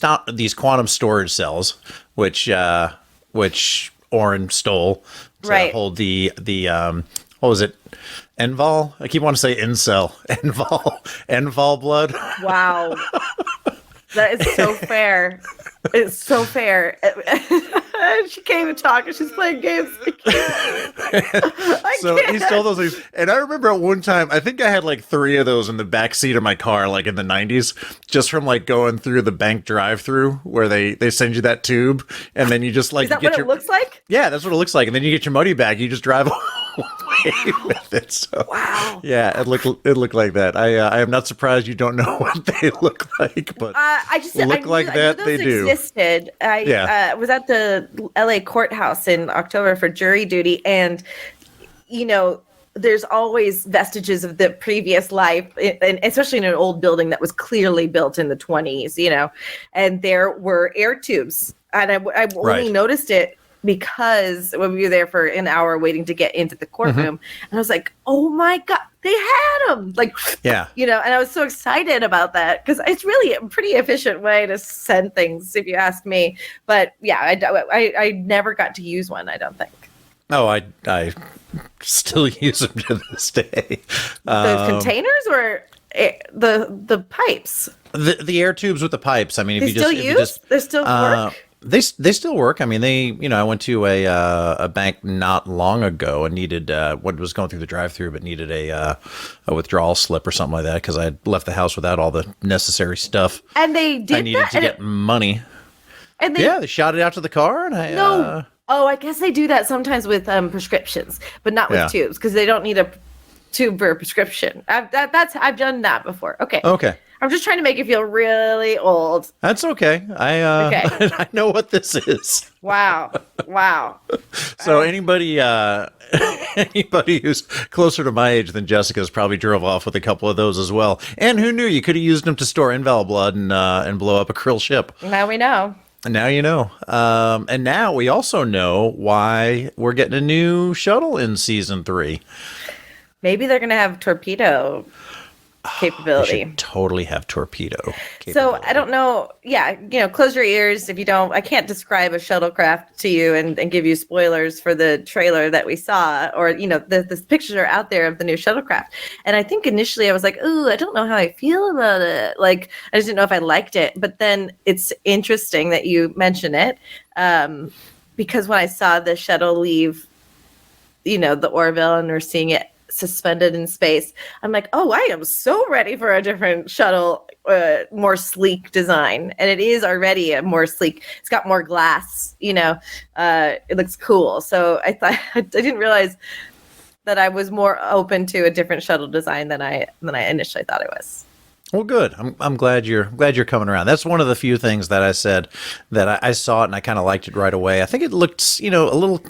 S2: quantum storage cells, which Oren stole to hold the what was it? Enval? I keep wanting to say incel. Enval blood.
S3: Wow. That is so fair. It's so fair. She can't even talk and she's playing games.
S2: So he stole those things. And I remember at one time, I think I had like 3 of those in the back seat of my car, like in the 90s, just from like going through the bank drive-through where they send you that tube. And then you just like
S3: is that what it looks like?
S2: Yeah, that's what it looks like. And then you get your money back. You just drive away with it. So,
S3: wow.
S2: Yeah, it looked like that. I am not surprised you don't know what they look like, but I
S3: knew those existed. I was at the LA courthouse in October for jury duty, and there's always vestiges of the previous life, and especially in an old building that was clearly built in the 20s, and there were air tubes, and I only noticed it because when we were there for an hour waiting to get into the courtroom, and I was like, oh my God, they had them. And I was so excited about that because it's really a pretty efficient way to send things, if you ask me. But yeah, I never got to use one, I don't think.
S2: Oh, I still use them to this day.
S3: The containers or the pipes?
S2: The air tubes with the pipes. I mean,
S3: they still work?
S2: They still work. I mean, I went to a bank not long ago and needed what was going through the drive-through, but needed a withdrawal slip or something like that because I had left the house without all the necessary stuff.
S3: And they did
S2: I needed to get money.
S3: And
S2: they shot it out to the car, and
S3: I guess they do that sometimes with prescriptions, but not with tubes because they don't need a tube for a prescription. I've done that before. Okay. I'm just trying to make you feel really old.
S2: That's okay. I know what this is.
S3: Wow.
S2: So anybody who's closer to my age than Jessica's probably drove off with a couple of those as well. And who knew you could have used them to store Inval blood and blow up a Krill ship.
S3: Now we know.
S2: Now you know. And now we also know why we're getting a new shuttle in season 3.
S3: Maybe they're going to have torpedo capability.
S2: They should totally have torpedo capability.
S3: So I don't know. Yeah, close your ears if you don't. I can't describe a shuttlecraft to you and give you spoilers for the trailer that we saw, or the pictures are out there of the new shuttlecraft. And I think initially I was like, ooh, I don't know how I feel about it. Like I just didn't know if I liked it. But then it's interesting that you mention it, because when I saw the shuttle leave, the Orville, and we're seeing it suspended in space, I'm like, oh, I am so ready for a different shuttle, more sleek design. And it is already a more sleek. It's got more glass, it looks cool. So I thought, I didn't realize that I was more open to a different shuttle design than I initially thought it was.
S2: Well, good. I'm glad you're coming around. That's one of the few things that I said that I saw it and I kind of liked it right away. I think it looked, a little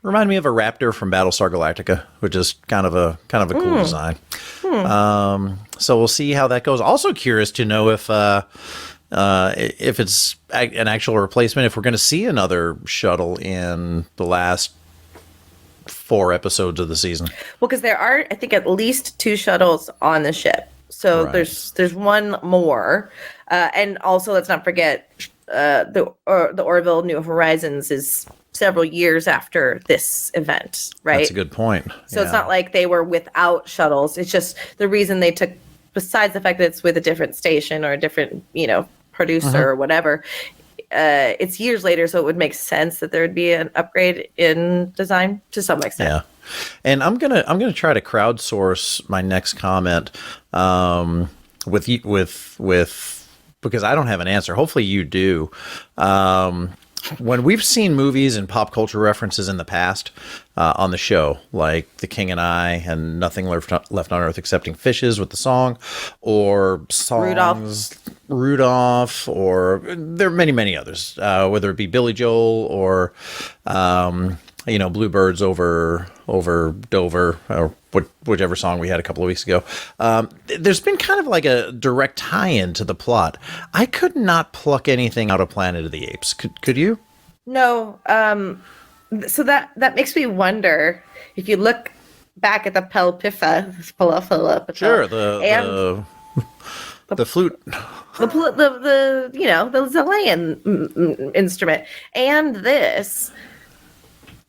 S2: reminded me of a Raptor from Battlestar Galactica, which is kind of a cool design. So we'll see how that goes. Also curious to know if it's an actual replacement, if we're going to see another shuttle in the last 4 episodes of the season.
S3: Well, because there are, I think, at least 2 shuttles on the ship. So there's one more, and also let's not forget the Orville New Horizons is several years after this event, right?
S2: That's a good point.
S3: So it's not like they were without shuttles. It's just the reason they took, besides the fact that it's with a different station or a different producer or whatever. It's years later, so it would make sense that there would be an upgrade in design to some extent.
S2: Yeah. And I'm gonna try to crowdsource my next comment with because I don't have an answer. Hopefully you do. When we've seen movies and pop culture references in the past on the show, like The King and I and Nothing Left on Earth Excepting Fishes with the song, or songs Rudolph, or there are many others, whether it be Billy Joel or Bluebirds over Dover, or whichever song we had a couple of weeks ago. There's been kind of like a direct tie-in to the plot. I could not pluck anything out of Planet of the Apes. Could you?
S3: No. So that makes me wonder, if you look back at the Pelpifa,
S2: Sure, the flute,
S3: the Zalayan instrument, and this.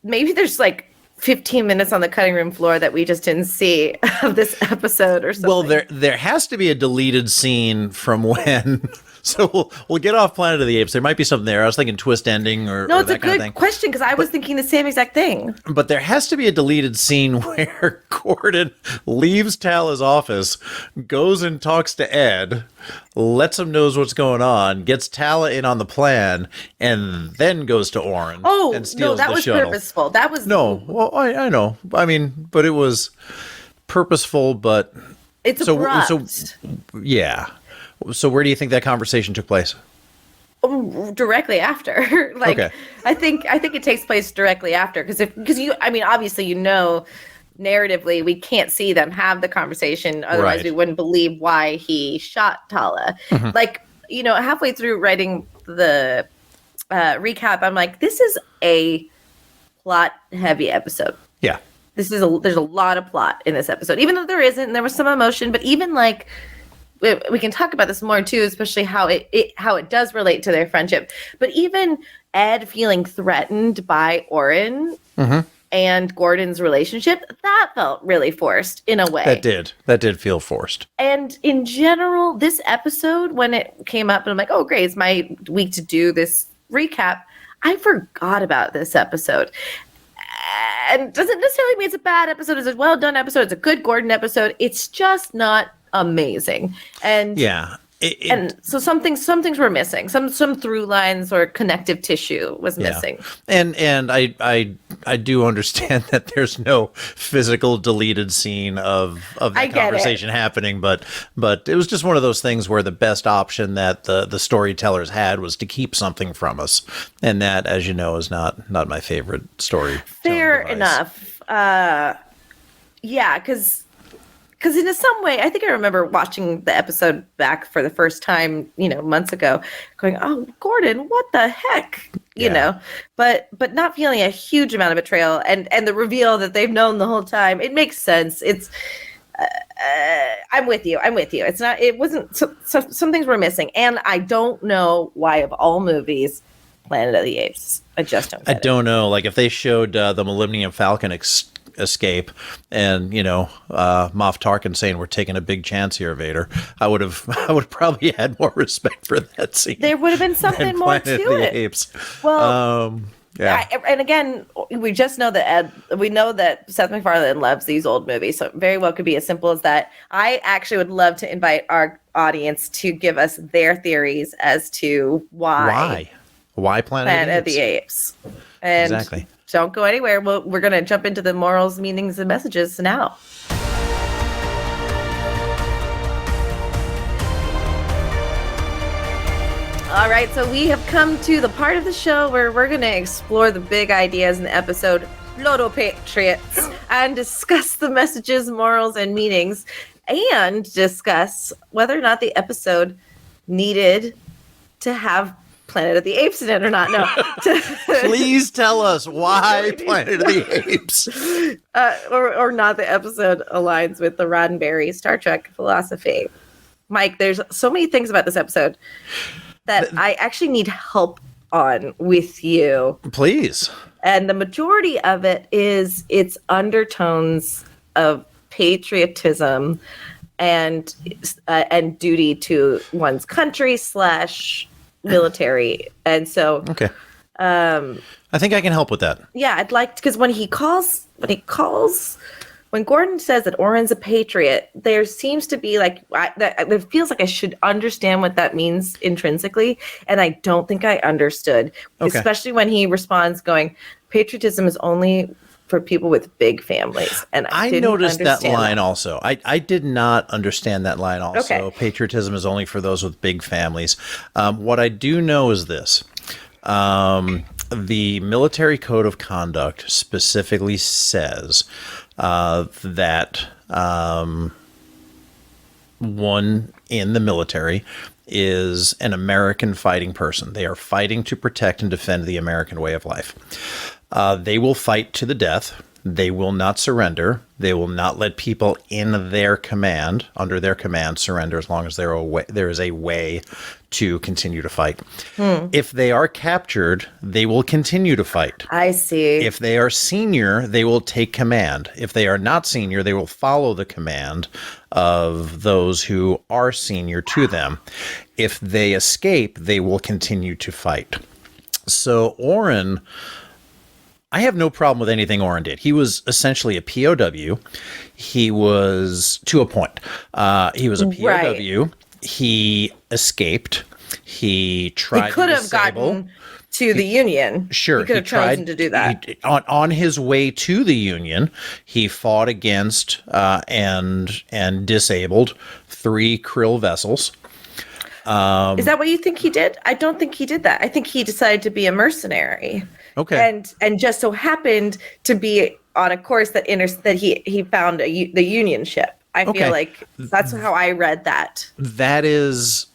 S3: Maybe there's like 15 minutes on the cutting room floor that we just didn't see of this episode or something.
S2: Well, there has to be a deleted scene from when. So we'll get off Planet of the Apes. There might be something there. I was thinking twist ending or
S3: no, it's
S2: that
S3: a good question, because I was thinking the same exact thing. But
S2: there has to be a deleted scene where Gordon leaves Tala's office, goes and talks to Ed, lets him know what's going on, gets Tala in on the plan, and then goes to Oren and steals the shuttle.
S3: Purposeful. That was
S2: well, I know. I mean, but it was purposeful. But
S3: it's abrupt.
S2: So yeah. So where do you think that conversation took place?
S3: Directly after.
S2: Okay.
S3: I think it takes place directly after, because obviously narratively we can't see them have the conversation, otherwise we wouldn't believe why he shot Tala. Halfway through writing the recap, I'm like, this is a plot heavy episode.
S2: Yeah.
S3: There's a lot of plot in this episode, even though there isn't, and there was some emotion, but even like, we can talk about this more too, especially how it does relate to their friendship. But even Ed feeling threatened by Oren and Gordon's relationship, that felt really forced in a way. That did feel forced. And in general, this episode, when it came up and I'm like, oh great, it's my week to do this recap, I forgot about this episode. And doesn't necessarily mean it's a bad episode. It's a well done episode. It's a good Gordon episode. It's just not amazing. And
S2: yeah,
S3: and so some things were missing. Some through lines or connective tissue was missing.
S2: And I do understand that there's no physical deleted scene of that conversation happening, but it was just one of those things where the best option that the storytellers had was to keep something from us, and that, as you know, is not my favorite story.
S3: Fair enough. Yeah, because in some way, I think I remember watching the episode back for the first time, months ago, going, "Oh, Gordon, what the heck?" but not feeling a huge amount of betrayal, and the reveal that they've known the whole time. It makes sense. It's I'm with you. It's not. It wasn't. Some things were missing, and I don't know why, of all movies, Planet of the Apes. I just don't. I
S2: don't know. Like if they showed the Millennium Falcon escape and Moff Tarkin saying we're taking a big chance here, Vader, I would probably had more respect for that scene.
S3: There would have been something more to it.
S2: Apes.
S3: Well, yeah. And again, we just know that we know that Seth MacFarlane loves these old movies, so it very well could be as simple as that. I actually would love to invite our audience to give us their theories as to why
S2: Planet
S3: of the Apes. And
S2: exactly.
S3: Don't go anywhere. We're going to jump into the morals, meanings, and messages now. All right, so we have come to the part of the show where we're going to explore the big ideas in the episode, Lodo Patriots, and discuss the messages, morals, and meanings, and discuss whether or not the episode needed to have Planet of the Apes in it or not. No.
S2: Please tell us why Planet of the Apes.
S3: Or not the episode aligns with the Roddenberry Star Trek philosophy. Mike, there's so many things about this episode that I actually need help on with you.
S2: Please.
S3: And the majority of it is its undertones of patriotism and duty to one's country / military. And so
S2: okay. I think I can help with that.
S3: Yeah, I'd like, because when Gordon says that Oren's a patriot, there seems to be there feels like I should understand what that means intrinsically, and I don't think I understood. Okay. Especially when he responds going, patriotism is only for people with big families. And I noticed that line also.
S2: I did not understand that line also.
S3: Okay.
S2: Patriotism is only for those with big families. What I do know is this. The military code of conduct specifically says that one in the military is an American fighting person. They are fighting to protect and defend the American way of life. They will fight to the death. They will not surrender. They will not let people in their command, under their command, surrender as long as there is a way to continue to fight. If they are captured, they will continue to fight.
S3: I see.
S2: If they are senior, they will take command. If they are not senior, they will follow the command of those who are senior to them. If they escape, they will continue to fight. So Oren, I have no problem with anything Oren did. He was essentially a POW. He was, to a point, he was a POW. Right. He escaped. He tried
S3: to disable. He could have gotten to the Union.
S2: Sure.
S3: He could have chosen to do that.
S2: On his way to the Union, he fought against and disabled 3 Krill vessels.
S3: Is that what you think he did? I don't think he did that. I think he decided to be a mercenary.
S2: Okay.
S3: And just so happened to be on a course that he found the Union ship. I feel like that's how I read that.
S2: That is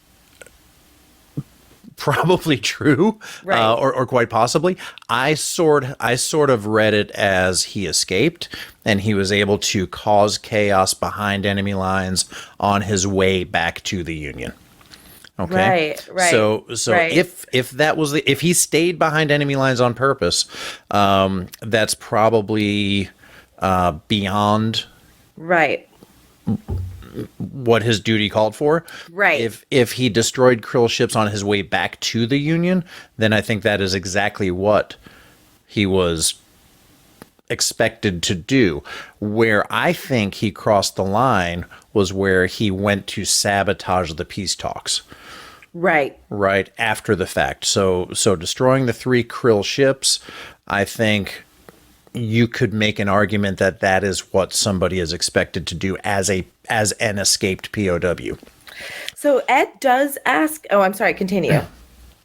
S2: probably true,
S3: right.
S2: or quite possibly. I sort of read it as he escaped and he was able to cause chaos behind enemy lines on his way back to the Union. Okay.
S3: Right.
S2: So if that was if he stayed behind enemy lines on purpose, that's probably beyond what his duty called for.
S3: Right.
S2: If he destroyed Krill ships on his way back to the Union, then I think that is exactly what he was expected to do. Where I think he crossed the line was where he went to sabotage the peace talks.
S3: Right
S2: after the fact. So destroying the 3 Krill ships, I think you could make an argument that is what somebody is expected to do as an escaped POW.
S3: So Ed does ask. Oh, I'm sorry. Continue.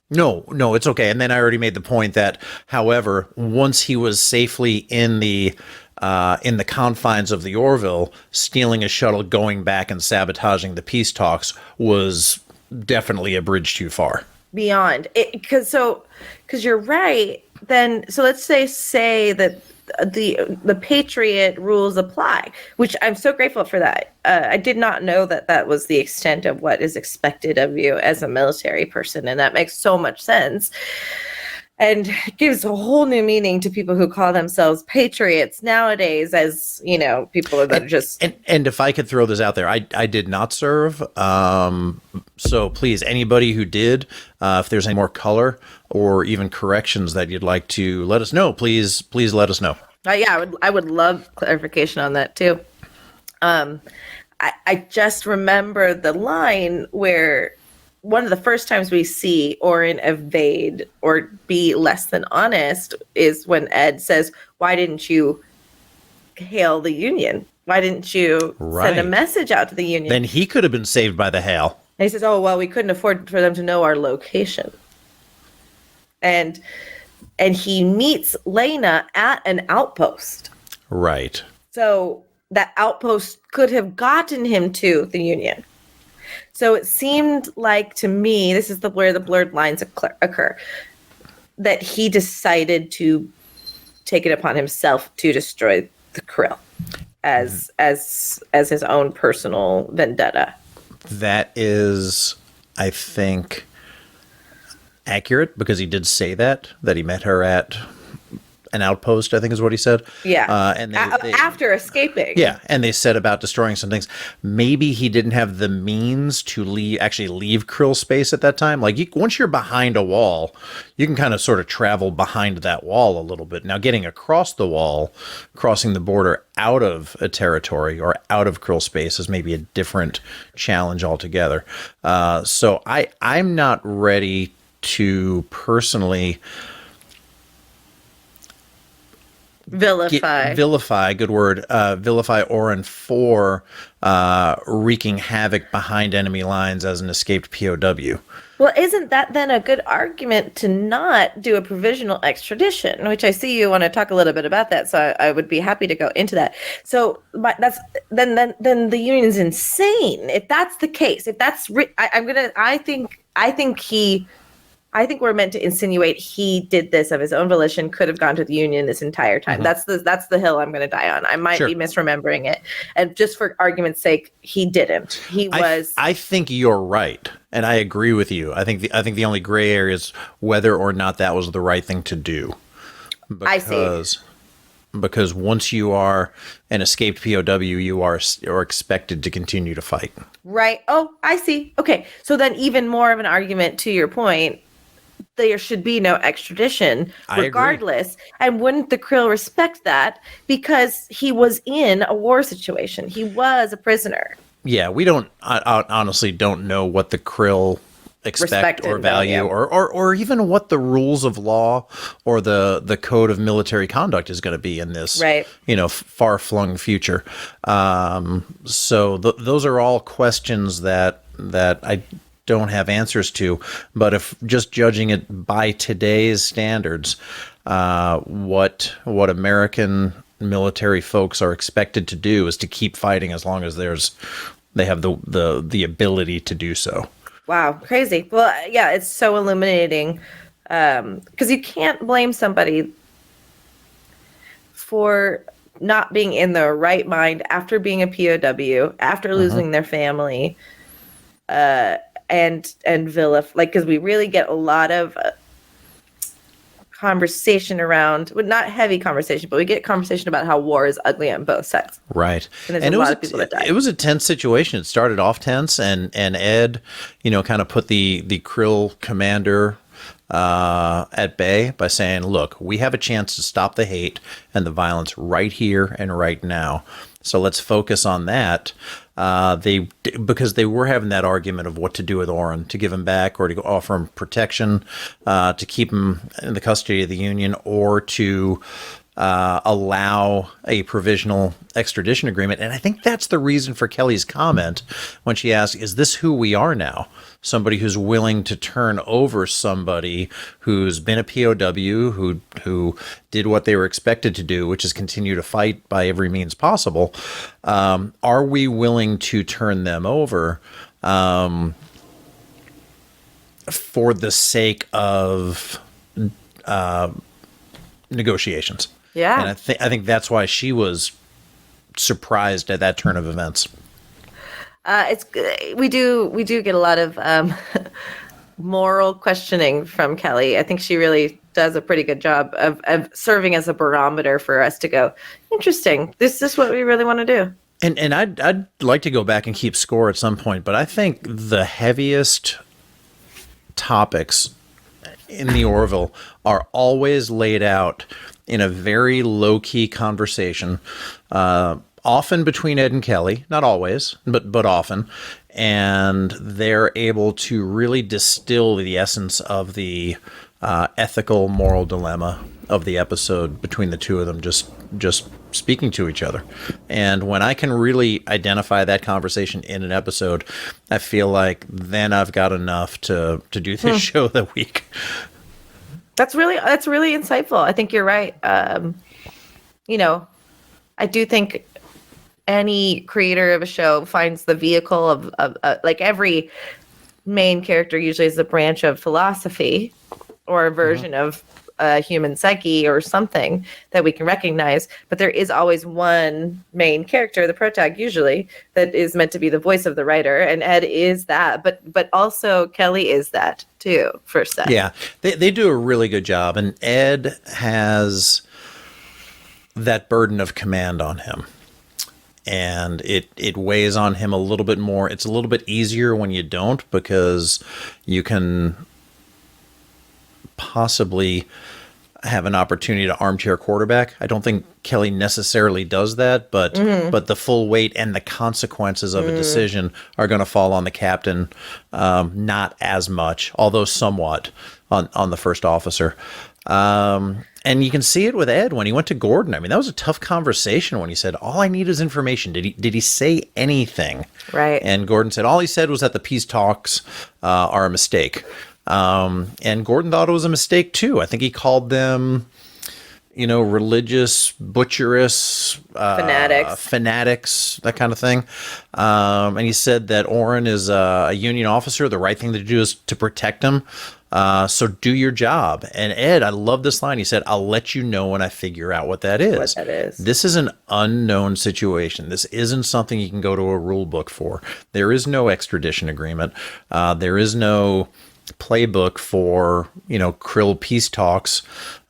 S2: No, it's okay. And then I already made the point that, however, once he was safely in the confines of the Orville, stealing a shuttle, going back and sabotaging the peace talks was definitely a bridge too far.
S3: Beyond it, because you're right. Then so let's say that the Patriot rules apply, which I'm so grateful for that. I did not know that was the extent of what is expected of you as a military person, and that makes so much sense. And gives a whole new meaning to people who call themselves patriots nowadays, as people that are just.
S2: And if I could throw this out there, I did not serve. So please, anybody who did, if there's any more color or even corrections that you'd like to let us know, please let us know.
S3: Yeah, I would love clarification on that too. I just remember the line where one of the first times we see Orrin evade or be less than honest is when Ed says, "Why didn't you hail the Union? Why didn't you send a message out to the Union?"
S2: Then he could have been saved by the hail.
S3: And he says, "Oh, well, we couldn't afford for them to know our location." And he meets Lena at an outpost.
S2: Right.
S3: So that outpost could have gotten him to the Union. So it seemed like to me, this is where the blurred lines occur, that he decided to take it upon himself to destroy the Krill as his own personal vendetta.
S2: That is, I think, accurate, because he did say that he met her at an outpost, I think is what he said.
S3: Yeah.
S2: And they
S3: after escaping.
S2: Yeah, and they said about destroying some things. Maybe he didn't have the means to leave Krill space at that time. Like, once you're behind a wall, you can kind of sort of travel behind that wall a little bit. Now, getting across the wall, crossing the border out of a territory or out of Krill space is maybe a different challenge altogether. So I'm not ready to personally
S3: vilify,
S2: good word, vilify Orrin for wreaking havoc behind enemy lines as an escaped POW.
S3: Well, isn't that then a good argument to not do a provisional extradition? Which I see you want to talk a little bit about that, so I would be happy to go into that. So that's then the Union's insane if that's the case. If that's I think we're meant to insinuate he did this of his own volition, could have gone to the Union this entire time. Mm-hmm. That's the hill I'm going to die on. I might be misremembering it. And just for argument's sake, he didn't. I
S2: think you're right. And I agree with you. I think the only gray area is whether or not that was the right thing to do.
S3: I see.
S2: Because once you are an escaped POW, you are expected to continue to fight.
S3: Right. Oh, I see. Okay. So then even more of an argument to your point, there should be no extradition regardless. And wouldn't the Krill respect that? Because he was in a war situation. He was a prisoner.
S2: Yeah, I honestly don't know what the Krill expect or value or even what the rules of law or the code of military conduct is going to be in this far-flung future. So those are all questions that I don't have answers to. But if just judging it by today's standards, what American military folks are expected to do is to keep fighting as long as they have the ability to do so.
S3: Wow, crazy. Well, yeah, it's so illuminating, because you can't blame somebody for not being in their right mind after being a POW, after losing their family, and vilify, because we really get a lot of conversation around, well, not heavy conversation, but we get conversation about how war is ugly on both sides.
S2: Right.
S3: And there's a lot of people that die.
S2: It was a tense situation. It started off tense, and Ed, kind of put the Krill commander at bay by saying, look, we have a chance to stop the hate and the violence right here and right now. So let's focus on that. Because they were having that argument of what to do with Orrin, to give him back or to offer him protection, to keep him in the custody of the Union, or to allow a provisional extradition agreement. And I think that's the reason for Kelly's comment when she asked, is this who we are now? Somebody who's willing to turn over somebody who's been a POW, who did what they were expected to do, which is continue to fight by every means possible. Are we willing to turn them over for the sake of negotiations?
S3: Yeah.
S2: And I think that's why she was surprised at that turn of events.
S3: We do get a lot of moral questioning from Kelly. I think she really does a pretty good job of serving as a barometer for us to go, interesting, this is what we really want to do.
S2: And I'd like to go back and keep score at some point, but I think the heaviest topics in the Orville are always laid out in a very low-key conversation, often between Ed and Kelly, not always, but often. and they're able to really distill the essence of the ethical, moral dilemma of the episode between the two of them, just speaking to each other. And when I can really identify that conversation in an episode, I feel like then I've got enough to do this show of the week.
S3: That's really insightful. I think you're right. You know, I do think any creator of a show finds the vehicle of like every main character usually is a branch of philosophy or a version of a human psyche or something that we can recognize. But there is always one main character, the protag usually, that is meant to be the voice of the writer. And Ed is that, but also Kelly is that too for Seth.
S2: Yeah, they do a really good job. And Ed has that burden of command on him. And it weighs on him a little bit more. It's a little bit easier when you don't, because you can possibly have an opportunity to armchair quarterback. I don't think Kelly necessarily does that, but the full weight and the consequences of a decision are going to fall on the captain, not as much, although somewhat, on the first officer. And you can see it with Ed when he went to Gordon. I mean, that was a tough conversation when he said, all I need is information. Did he say anything?
S3: Right.
S2: And Gordon said, all he said was that the peace talks are a mistake. And Gordon thought it was a mistake too. I think he called them, religious, butcherous, fanatics, that kind of thing. And he said that Orrin is a Union officer. The right thing to do is to protect him. So do your job. And Ed, I love this line. He said, I'll let you know when I figure out what that is.
S3: What that is.
S2: This is an unknown situation. This isn't something you can go to a rule book for. There is no extradition agreement. There is no playbook for, Krill peace talks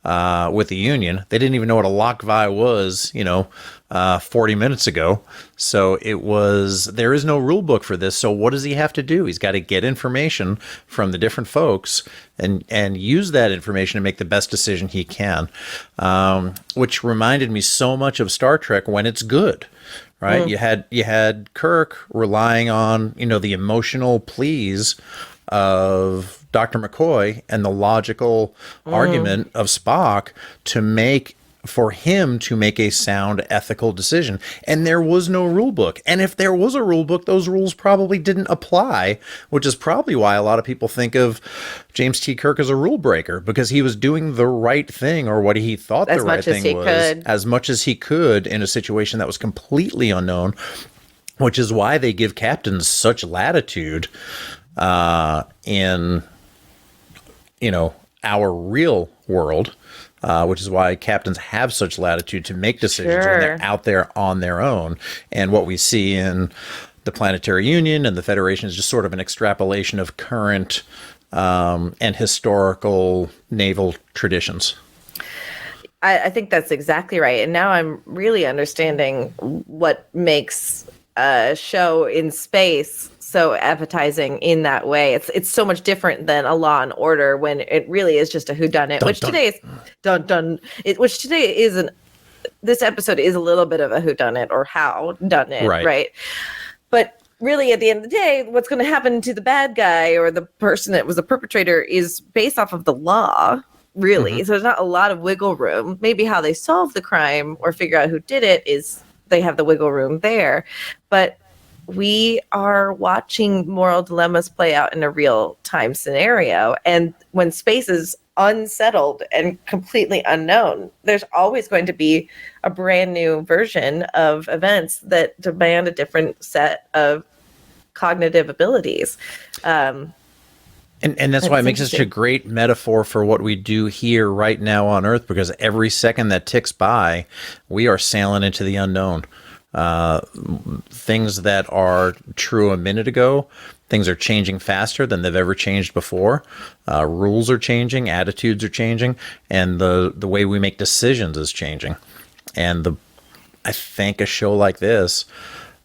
S2: with the Union. They didn't even know what a lock-vi was, 40 minutes ago. So there is no rule book for this. So what does he have to do? He's got to get information from the different folks and use that information to make the best decision he can, which reminded me so much of Star Trek when it's good. Right. You had Kirk relying on, the emotional pleas of Dr. McCoy and the logical argument of Spock for him to make a sound ethical decision. And there was no rule book. And if there was a rule book, those rules probably didn't apply, which is probably why a lot of people think of James T. Kirk as a rule breaker, because he was doing the right thing, or what he thought the right thing was, as much as he could in a situation that was completely unknown, which is why they give captains such latitude in our real world, which is why captains have such latitude to make decisions when they're out there on their own. And what we see in the Planetary Union and the Federation is just sort of an extrapolation of current and historical naval traditions.
S3: I think that's exactly right. And now I'm really understanding what makes a show in space so appetizing in that way. It's so much different than a Law and Order, when it really is just a whodunit, which today is which today isn't. This episode is a little bit of a whodunit or how done it, right? But really, at the end of the day, what's going to happen to the bad guy or the person that was the perpetrator is based off of the law, really. So there's not a lot of wiggle room. Maybe how they solve the crime or figure out who did it is they have the wiggle room there, but we are watching moral dilemmas play out in a real-time scenario. And when space is unsettled and completely unknown, there's always going to be a brand new version of events that demand a different set of cognitive abilities. And
S2: that's why it makes such a great metaphor for what we do here right now on Earth, because every second that ticks by, we are sailing into the unknown. Things that are true a minute ago, things are changing faster than they've ever changed before. Rules are changing, attitudes are changing, and the way we make decisions is changing. And I think a show like this,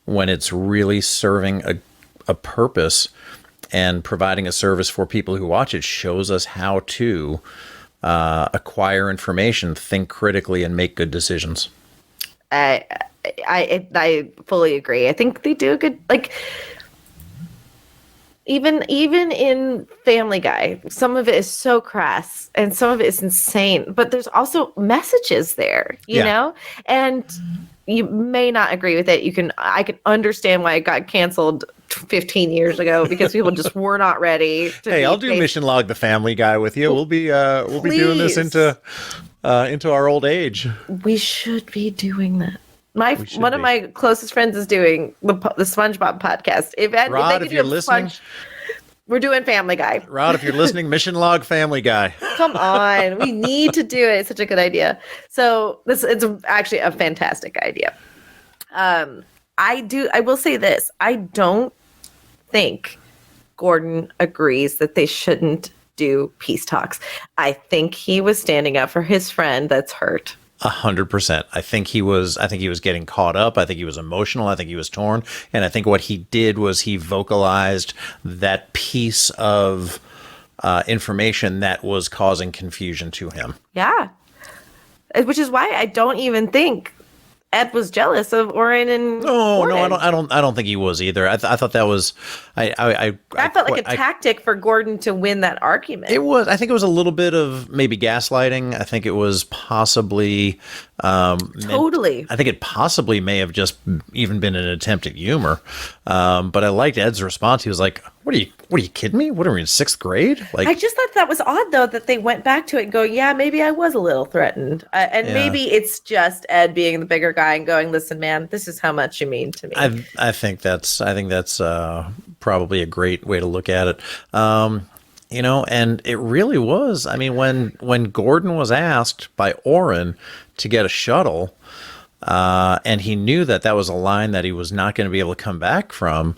S2: when it's really serving a purpose and providing a service for people who watch it, shows us how to acquire information, think critically, and make good decisions.
S3: I fully agree. I think they do a good, Even in Family Guy, some of it is so crass and some of it is insane, but there's also messages there, you know? And you may not agree with it. I can understand why it got canceled 15 years ago because people just were not ready to
S2: Hey, I'll do Mission Log the Family Guy with you. We'll be doing this into our old age.
S3: We should be doing that. One of my closest friends is doing the SpongeBob podcast.
S2: Rod, if you're listening,
S3: we're doing Family Guy.
S2: Rod, if you're listening, Mission Log Family Guy.
S3: Come on, we need to do it. It's such a good idea. So it's actually a fantastic idea. I will say this. I don't think Gordon agrees that they shouldn't do peace talks. I think he was standing up for his friend that's hurt.
S2: 100%. I think he was getting caught up. I think he was emotional. I think he was torn. And I think what he did was he vocalized that piece of information that was causing confusion to him.
S3: Yeah. Which is why I don't even think Ed was jealous of Oren and Gordon.
S2: No, I don't think he was either. I thought that was I
S3: felt like a tactic for Gordon to win that argument.
S2: It was. I think it was a little bit of maybe gaslighting. I think it was possibly
S3: totally.
S2: I think it possibly may have just even been an attempt at humor. But I liked Ed's response. He was like, "What are you kidding me? What are we in 6th grade?" Like,
S3: I just thought that was odd though that they went back to it and go, "Yeah, maybe I was a little threatened," maybe it's just Ed being the bigger guy and going, "Listen, man, this is how much you mean to me."
S2: I think that's probably a great way to look at it. And it really was. I mean, when Gordon was asked by Oren to get a shuttle, and he knew that was a line that he was not going to be able to come back from,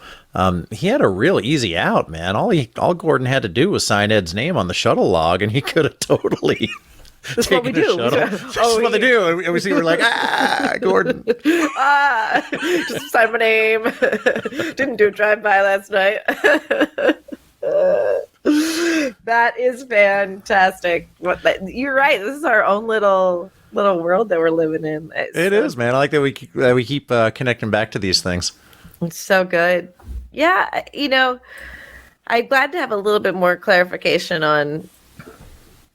S2: he had a real easy out, man. All Gordon had to do was sign Ed's name on the shuttle log, and he could have totally.
S3: That's what we do.
S2: That's what they do. And we're like, Gordon.
S3: Just sign my name. Didn't do a drive-by last night. That is fantastic. You're right. This is our own little world that we're living in.
S2: It is, man. I like that we keep connecting back to these things.
S3: It's so good. Yeah, I'm glad to have a little bit more clarification on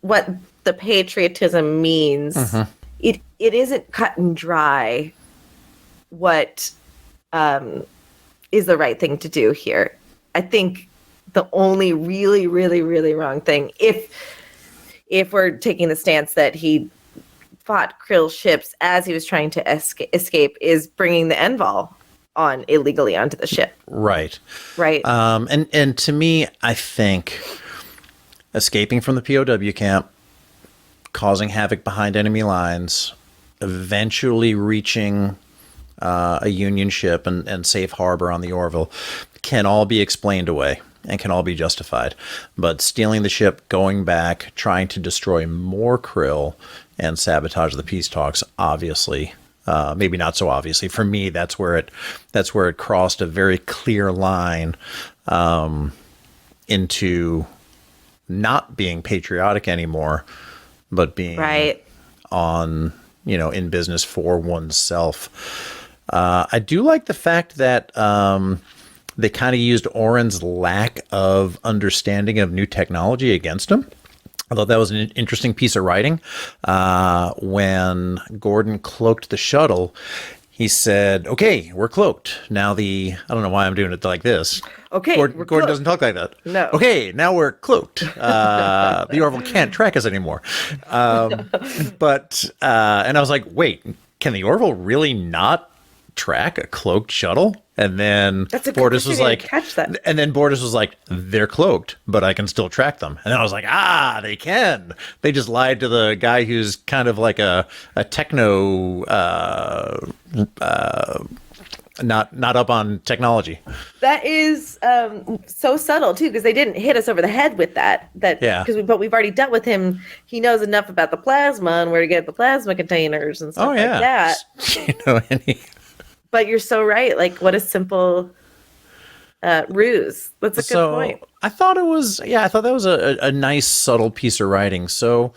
S3: what the patriotism means. Mm-hmm. It isn't cut and dry what is the right thing to do here. I think the only really, really, really wrong thing, if we're taking the stance that he fought Krill's ships as he was trying to escape, is bringing the Enval on illegally onto the ship.
S2: Right. And to me, I think escaping from the POW camp, causing havoc behind enemy lines, eventually reaching a Union ship and safe harbor on the Orville can all be explained away and can all be justified. But stealing the ship, going back, trying to destroy more Krill and sabotage the peace talks, obviously, maybe not so obviously. For me, that's where it crossed a very clear line into not being patriotic anymore, but being on, in business for oneself. I do like the fact that they kind of used Oren's lack of understanding of new technology against him. I thought that was an interesting piece of writing. When Gordon cloaked the shuttle, he said, "Okay, we're cloaked. Now I don't know why I'm doing it like this.
S3: Okay,
S2: Gordon doesn't talk like that.
S3: No.
S2: Okay, now we're cloaked. The Orville can't track us anymore." But I was like, wait, can the Orville really not track a cloaked shuttle? And then Bortus was like,
S3: catch that.
S2: And then Bortus was like, "They're cloaked, but I can still track them." And then I was like, they can. They just lied to the guy who's kind of like a techno, not up on technology.
S3: That is so subtle too, because they didn't hit us over the head with that. But we've already dealt with him. He knows enough about the plasma and where to get the plasma containers and stuff like that. But you're so right. Like, what a simple ruse. That's a good point.
S2: I thought that was a nice, subtle piece of writing. So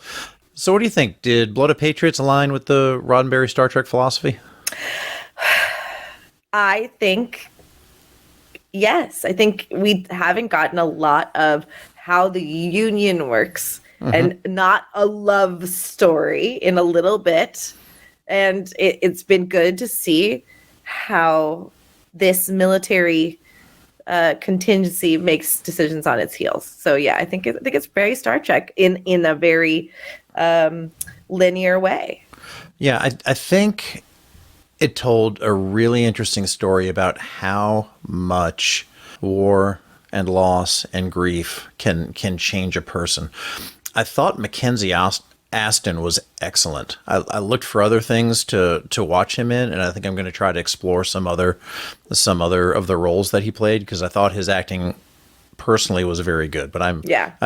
S2: what do you think? Did Blood of Patriots align with the Roddenberry Star Trek philosophy?
S3: I think yes, I think we haven't gotten a lot of how the union works and not a love story in a little bit. And it's been good to see how this military contingency makes decisions on its heels. So yeah, I think it's very Star Trek in a very linear way.
S2: Yeah, I think it told a really interesting story about how much war and loss and grief can change a person. I thought Mackenzie Aston was excellent. I looked for other things to watch him in, and I think I'm going to try to explore some other of the roles that he played, because I thought his acting personally was very good. But I'm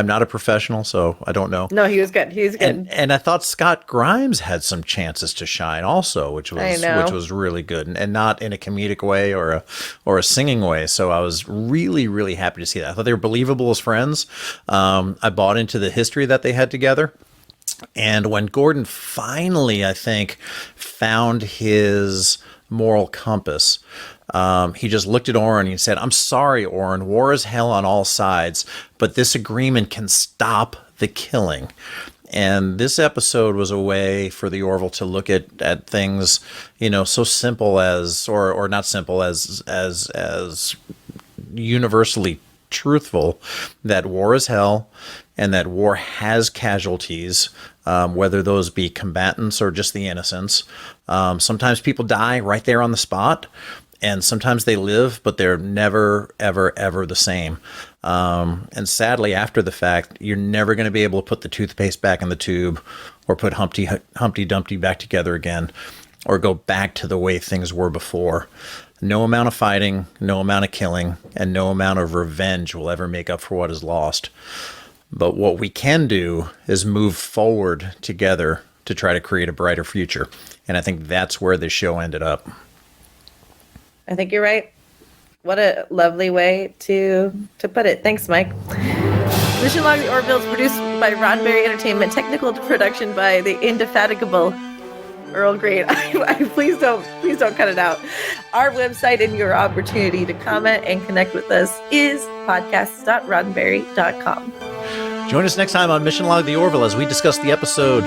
S2: not a professional, so I don't know.
S3: No, he was good. He was good.
S2: And I thought Scott Grimes had some chances to shine also, which was really good, and not in a comedic way or a singing way. So I was really, really happy to see that. I thought they were believable as friends. I bought into the history that they had together. And when Gordon finally, I think, found his moral compass, he just looked at Oren and he said, "I'm sorry, Oren, war is hell on all sides, but this agreement can stop the killing." And this episode was a way for the Orville to look at things, so simple as, or not simple as universally truthful, that war is hell and that war has casualties, whether those be combatants or just the innocents. Sometimes people die right there on the spot, and sometimes they live, but they're never, ever, ever the same. And sadly, after the fact, you're never going to be able to put the toothpaste back in the tube or put Humpty Dumpty back together again, or go back to the way things were before. No amount of fighting, no amount of killing, and no amount of revenge will ever make up for what is lost. But what we can do is move forward together to try to create a brighter future. And I think that's where this show ended up.
S3: I think you're right. What a lovely way to put it. Thanks, Mike. Mission Log the Orville is produced by Roddenberry Entertainment. Technical production by the indefatigable Earl Green. Please don't cut it out. Our website and your opportunity to comment and connect with us is podcasts.roddenberry.com.
S2: Join us next time on Mission Log the Orville as we discuss the episode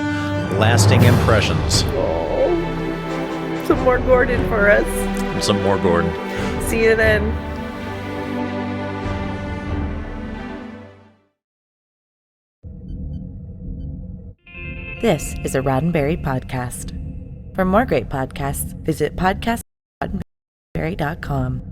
S2: Lasting Impressions.
S3: Oh, some more Gordon for us.
S2: And some more Gordon.
S3: See you then.
S1: This is a Roddenberry podcast. For more great podcasts, visit podcast.roddenberry.com.